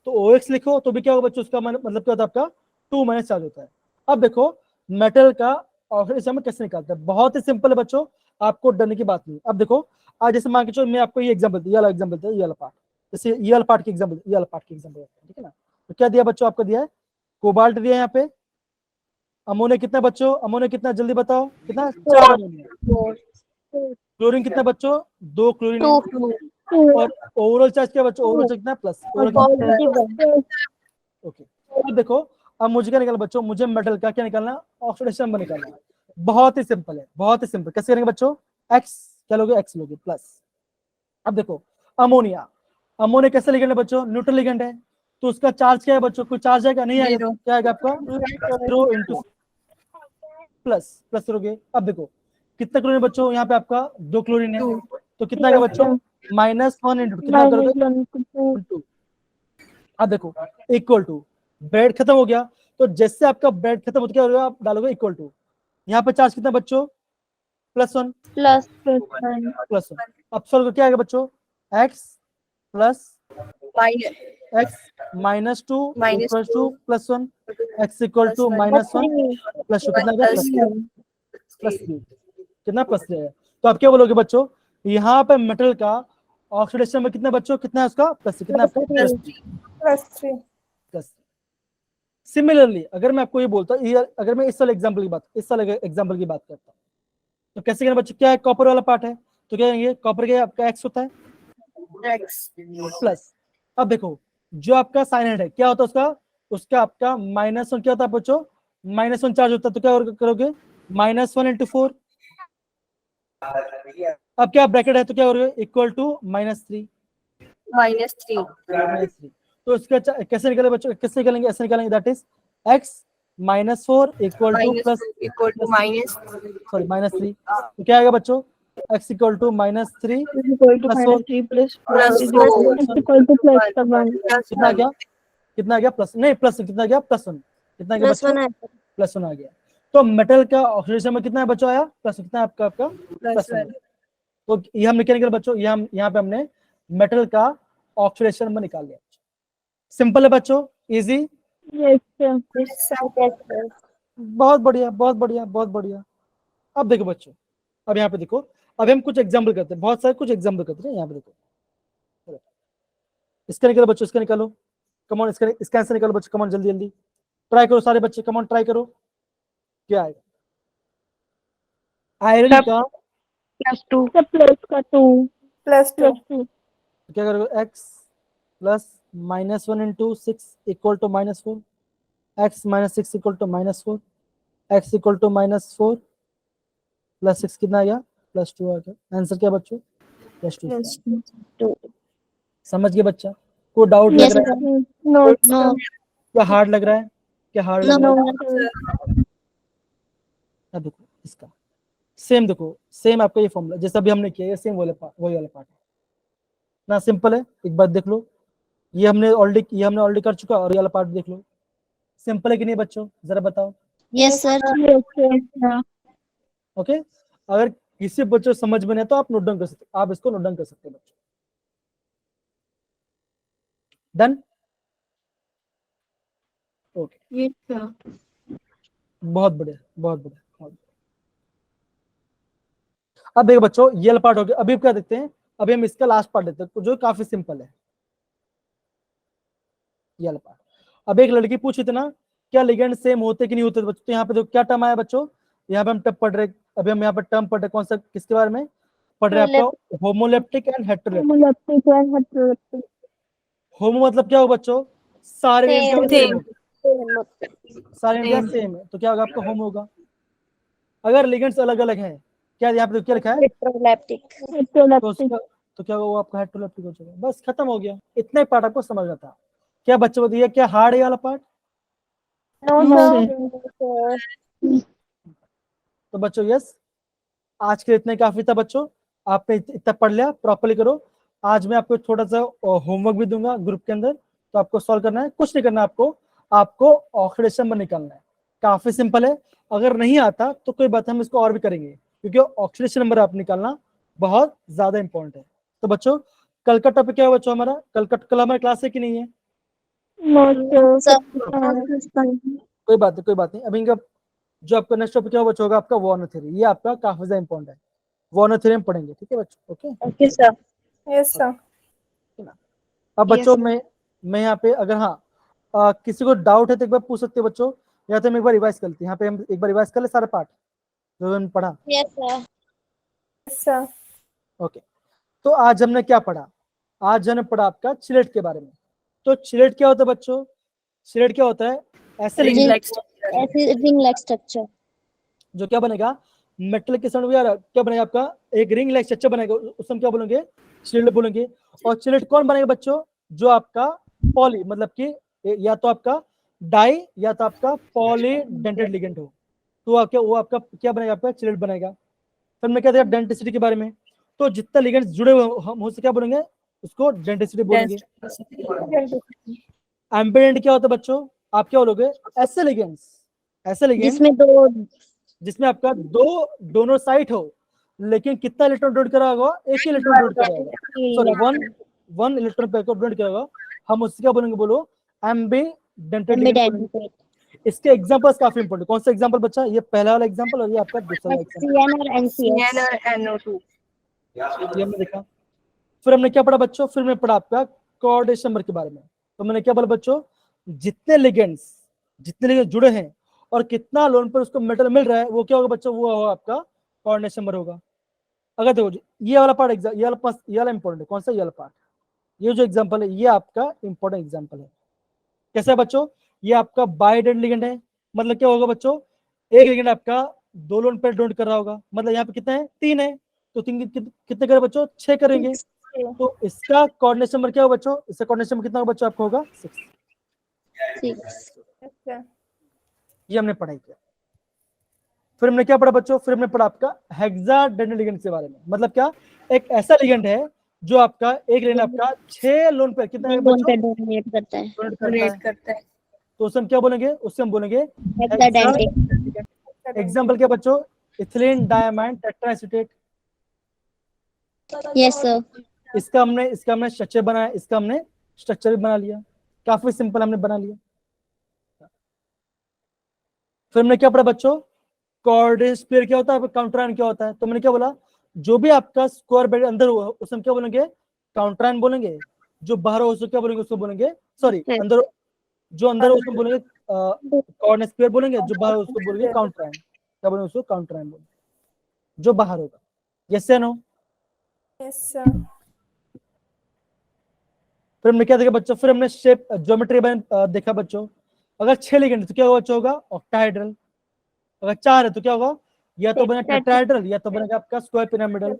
तो OX लिखो तो भी क्या होगा बच्चों? उसका मतलब क्या होता है? आपका 2 माइनस चार्ज होता है। अब देखो मेटल का ऑक्सीडेशन कैसे निकालते हैं, बहुत ही सिंपल है बच्चों, आपको डरने की बात नहीं। अब देखो आज जैसे मान के चलो मैं आपको ये एग्जांपल दिया, ये वाला एग्जांपल दिया, ये वाला पार्ट, जैसे ये वाला पार्ट की एग्जांपल, ये वाला पार्ट की एग्जांपल, ठीक है ना। तो क्या दिया बच्चों, आपको दिया है कोबाल्ट दिया है यहाँ पे, अमोनिया कितना बच्चों, अमोनिया कितना जल्दी बताओ, कितना 4 अमोनिया, क्लोरीन कितना बच्चों 2 क्लोरीन है, और ओवरऑल चार्ज क्या बच्चों, ओवरऑल चार्ज कितना प्लस, ओके। अब देखो, अब मुझे क्या निकालना बच्चों, मुझे मेटल का क्या निकालना, ऑक्सीडेशन नंबर निकालना है। बहुत ही सिंपल है, बहुत ही सिंपल। कैसे करेंगे बच्चों, एक्स क्या लोगे, एक्स लोगे प्लस। अब देखो अमोनिया, अमोनिया कैसे लिगेंड है बच्चों, न्यूट्रल लिगेंड है, तो उसका चार्ज क्या है बच्चों, कोई चार्ज आएगा नहीं आएगा, क्या आएगा आपका 0 इंटू प्लस प्लस करोगे। अब देखो कितना क्लोरीन है बच्चों, यहाँ पे आपका 2 क्लोरीन है, तो कितना आएगा बच्चों -1 इंटू कितना करोगे 2। अब देखो इक्वल टू, ब्रेड खत्म हो गया, तो जैसे आपका ब्रेड खत्म होता क्या आप डालोगे इक्वल टू, यहाँ पे चार्ज कितना बच्चों +1 +1। अब सॉल्व क्या आएगा बच्चों, x plus x -2 equal to +1, x equal to -1 +2 कितना आएगा +3, कितना +3 है। तो आप क्या बोलोगे बच्चों, यहाँ पे मेटल का ऑक्सीडेशन में कितना बच्चों, कितना है उसका प्लस, कितना आपका +3। सिमिलरली अगर मैं आपको ये बोलता हूँ, अगर मैं इस वाले एग्जांपल की बात करता हूँ, तो कैसे करना बच्चों, क्या है कॉपर वाला पार्ट है, तो क्या कहेंगे कॉपर के आपका x होता है प्लस। अब देखो जो आपका साइनाइड है क्या होता है उसका, उसका आपका -1 क्या होता है बच्चों, -1 चार्ज होता है, तो क्या करोगे -1 इंटू 4। अब क्या ब्रैकेट है तो क्या करोगे इक्वल टू -3। तो इसका कैसे निकले बच्चों, कैसे निकालेंगे, ऐसे निकालेंगे, that is x -4 equal two plus sorry -3, तो क्या आएगा बच्चों x इक्वल टू -3 कितना गया, कितना गया प्लस, नहीं प्लस कितना गया +1, कितना गया बच्चों +1 आ गया। तो मेटल का ऑक्सीडेशन में कितना बच्चों आया प्लस, कितना आपका +1। तो ये हम क्या निकल बच्चों, ये हम यहाँ पे हमने मेटल का ऑक्सीडेशन में निकाल लिया। सिंपल है बच्चों, इजी, बहुत बढ़िया बहुत बढ़िया बहुत बढ़िया। अब देखो बच्चों, अब यहाँ पे देखो, अब हम कुछ एग्जाम्पल करते हैं, बहुत सारे कुछ एग्जाम्पल करते हैं। यहाँ पे देखो इसका निकालो बच्चों, इसका निकालो, कमॉन इसका आंसर निकालो बच्चों, कमॉन जल्दी जल्दी ट्राई करो सारे बच्चे, कमॉन ट्राई करो, क्या आएगा आयरन का क्या करोगे x plus -1 into 6 equal to -4, x -6 equal to -4, x equal to -4 plus 6 कितना आ गया +2 आ गया। आंसर क्या बच्चों +2। समझ गए बच्चा, कोई डाउट लग रहा है, क्या हार्ड लग रहा है, क्या हार्ड लग रहा है। अब देखो इसका सेम, देखो सेम आपका ये फॉर्मूला जैसा भी हमने किया है, सेम वही वाला पार्ट है ना, सिंपल है। एक बार देख लो, ये हमने ऑलरेडी कर चुका, और ये वाला पार्ट देख लो, सिंपल है कि नहीं बच्चों, जरा बताओ। Yes, sir. ओके, अगर किसी बच्चों समझ में नहीं तो आप नोट डाउन कर सकते, आप इसको नोट डाउन कर सकते हैं बच्चों। डन, ओके, बहुत बढ़िया बहुत बढ़िया। अब देखो बच्चों ये वाला पार्ट हो गया, अभी क्या देखते हैं, अभी हम इसका लास्ट पार्ट देखते हैं जो काफी सिंपल है, ये वाला पार्ट। अब एक लड़की पूछी थी ना, क्या लिगेंड सेम होते कि नहीं होते बच्चों, तो यहाँ पे देखो क्या टर्म आया बच्चों, यहाँ पे हम टर्म पढ़ रहे, अभी हम यहाँ पे टर्म पढ़ रहे, कौन सा किसके बारे में पढ़ रहे हैं आपका, होमोलेप्टिक एंड हेटेरोलेप्टिक। होमो मतलब क्या हो बच्चों, सारे सारे इंडिया सेम है, तो क्या होगा आपका होमो होगा। अगर लिगेंड्स अलग अलग हैं, क्या यहाँ पे क्या लिखा है तो क्या वो आपका हेटेरोलेप्टिक हो जाएगा, बस खत्म हो गया। इतने पार्ट आपको समझना था। क्या बच्चों बताइए, क्या हार्ड है वाला पार्ट। तो बच्चों यस, आज के लिए इतना काफी था बच्चों, आपने इतना पढ़ लिया, प्रॉपर्ली करो। आज मैं आपको थोड़ा सा होमवर्क भी दूंगा ग्रुप के अंदर, तो आपको सॉल्व करना है, कुछ नहीं करना आपको ऑक्सीडेशन में निकालना है, काफी सिंपल है। अगर नहीं आता तो कोई बात, हम इसको और भी करेंगे, क्योंकि ऑक्सीडेशन नंबर आप निकालना बहुत ज्यादा इंपॉर्टेंट है। तो बच्चों कल का टॉपिक क्या है बच्चों हमारा, कल हमारी क्लास है कि नहीं है, कोई बात नहीं कोई बात नहीं। अभी इनका जो आपका नेक्स्ट टॉपिक क्या बच्चों होगा आपका वॉर्न थ्योरी, ये आपका काफी ज्यादा इंपॉर्टेंट है। वॉर्नर थ्योरम पढ़ेंगे, ठीक है बच्चों, okay. Okay, sir. Yes, sir. अब बच्चों मैं यहाँ पे अगर किसी को डाउट है तो एक बार पूछ सकते हो बच्चों, या तो हम एक बार रिवाइज करते हैं, यहाँ पे हम एक बार रिवाइज कर ले सारा पार्ट जो हमने पढ़ा। Yes, sir. Yes, sir. Okay, तो आज हमने क्या पढ़ा? आज हमने पढ़ा आपका चिलेट के बारे में। तो चिलेट क्या होता है बच्चों? चिलेट क्या होता है? ऐसे Ring like structure. जो क्या बनेगा, मेटल के साथ यार क्या बनेगा आपका, एक रिंग लाइक स्ट्रक्चर बनेगा, उस हम क्या बोलेंगे, चिलेट बोलेंगे। और चिलेट कौन बनेगा बच्चों? जो आपका पॉली, मतलब कि या तो आपका डाई या तो आपका पॉलीडेंटेड लिगेंड हो, तो वो आपका क्या बनेगा, आपका चिलेट बनेगा। फिर मैं क्या देखा डेंटिसिटी के बारे में, तो जितने लिगेंड्स जुड़े हुए हम उससे क्या बोलेंगे, उसको डेंटिसिटी बोलेंगे। एम्बिडेंट क्या होता है बच्चों? आप क्या बोलोगे, ऐसे लिगेंड्स जिसमें आपका दोनों साइड हो, लेकिन कितना इलेक्ट्रॉन डोनेट करा होगा, एक ही इलेक्ट्रॉन डोनेट करा होगा, सॉरी वन इलेक्ट्रॉन पेयर को डोनेट करा होगा, हम उससे क्या बोलेंगे, बोलो एम्बिडेंटेड लिगेंड। इसके एग्जांपल्स काफी इंपॉर्टेंट। कौन सा एग्जांपल बच्चा? ये पहला वाला एग्जांपल और ये आपका दूसरा वाला एग्जांपल, CN और NO2. ये हमने देखा। फिर हमने क्या पढ़ा बच्चों? फिर हमने पढ़ा आपका कोऑर्डिनेशन नंबर के बारे में। तो मैंने क्या बोला बच्चों, जितने लिगेंड्स जुड़े हैं और कितना लोन पर उसको मेटल मिल रहा है, वो क्या होगा बच्चों, वो होगा आपका कोऑर्डिनेशन नंबर होगा। अगर देखो ये वाला पार्ट ये वाला इंपॉर्टेंट है। कौन सा? ये वाला पार्ट, ये जो एग्जांपल है ये आपका इंपॉर्टेंट एग्जांपल है। कैसा है बच्चों? ये आपका बाइडेंट लिगेंड है, मतलब क्या होगा बच्चों, एक लिगेंड आपका दो लोन पर डोनेट कर रहा होगा, मतलब यहाँ पे कितने हैं, 3 है, तो 3 कितने करें बच्चों, 6 करेंगे। तो इसका कोऑर्डिनेशन नंबर क्या होगा बच्चों? इसका कोऑर्डिनेशन नंबर कितना होगा बच्चों आपको? होगा 6। Yes, sir. ये हमने पढ़ाई किया। फिर हमने क्या पढ़ा बच्चों? फिर हमने पढ़ा आपका हेक्साडेंटल लिगेंड के बारे में। मतलब क्या, एक ऐसा लिगेंड है जो आपका एक लिगेंड आपका 6 लोन पर कितना है बच्चों, डोनेट करता है. डोनेट करता है। तो उसे हम क्या बोलेंगे? उससे हम बोलेंगे Hexadentic. एग्जांपल क्या बच्चों, इथिलीन डायमाइन टेट्राएसीटेट। Yes, sir. इसका हमने स्ट्रक्चर बनाया, इसका हमने स्ट्रक्चर भी बना लिया, काफी सिंपल हमने बना लिया। फिर हमने क्या पढ़ा बच्चों, कोऑर्डिनेट पेयर क्या होता है, काउंटर आयन क्या होता है। तो मैंने क्या बोला, जो भी आपका स्क्वायर ब्रैकेट अंदर हुआ उसे हम क्या बोलेंगे, काउंटर आयन बोलेंगे। जो बाहर हो उसको क्या बोलेंगे, उसको बोलेंगे, सॉरी अंदर जो अंदर हो उसको बोलेंगे कोऑर्डिनेट पेयर बोलेंगे, जो बाहर हो उसको बोलेंगे काउंटर आयन। क्या बोलेंगे उसको? काउंटर आयन बोलेंगे जो बाहर होगा। यस या नो? Yes, sir. फिर हमने क्या देखा बच्चों, फिर हमने शेप ज्योमेट्री देखा बच्चों। अगर 6 लिगेंड तो क्या होगा बच्चों, होगा ऑक्टाहेड्रल। अगर 4 है तो क्या होगा, या तो बनेगा टेट्राहेड्रल या तो बनेगा आपका स्क्वायर पिरामिडल।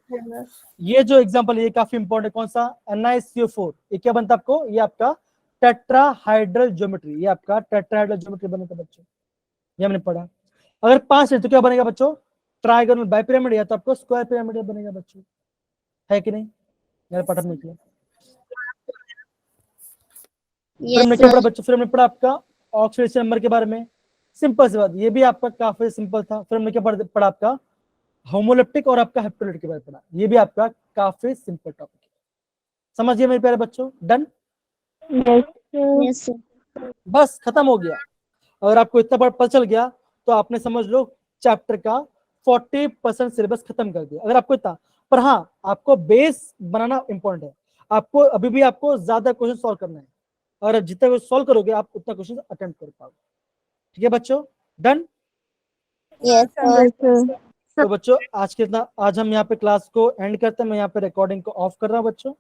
ये जो एग्जांपल है ये काफी इंपॉर्टेंट है। कौन सा? NiCO4। ये क्या बनता है आपको, ये आपका टेट्राहाइड्रल ज्योमेट्री, ये आपका टेट्राहाइड्रल ज्योमेट्री बनेगा बच्चों, ये हमने पढ़ा। अगर 5 है तो क्या बनेगा बच्चों, ट्राइगोनल बाइपिरामिड या तो आपको स्क्वायर पिरामिड बनेगा बच्चों, है कि नहीं? मेरा पाठ नहीं किया। फिर हमने क्या पढ़ा बच्चों? फिर हमने पढ़ा आपका ऑक्सीडेशन नंबर के बारे में। सिंपल सी बात, ये भी आपका काफी सिंपल था। फिर हमने क्या पढ़ा आपका होमोलेप्टिक और आपका हेप्टोलेप्टिक के बारे में पढ़ा, ये भी आपका काफी सिंपल टॉपिक है। समझिए मेरे प्यारे बच्चों, डन? Yes, sir. बस खत्म हो गया। अगर आपको इतना बार पता चल गया तो आपने समझ लो चैप्टर का 40% सिलेबस खत्म कर दिया। अगर आपको इतना, पर हाँ आपको बेस बनाना इंपॉर्टेंट है। आपको अभी भी आपको ज्यादा क्वेश्चन सॉल्व करना है, और जितना क्वेश्चन सॉल्व करोगे आप उतना क्वेश्चन अटेम्प्ट कर पाओगे। ठीक है बच्चों, डन? Yes, sir. तो बच्चों आज हम यहाँ पे क्लास को एंड करते हैं। मैं यहाँ पे रिकॉर्डिंग को ऑफ कर रहा हूँ बच्चों।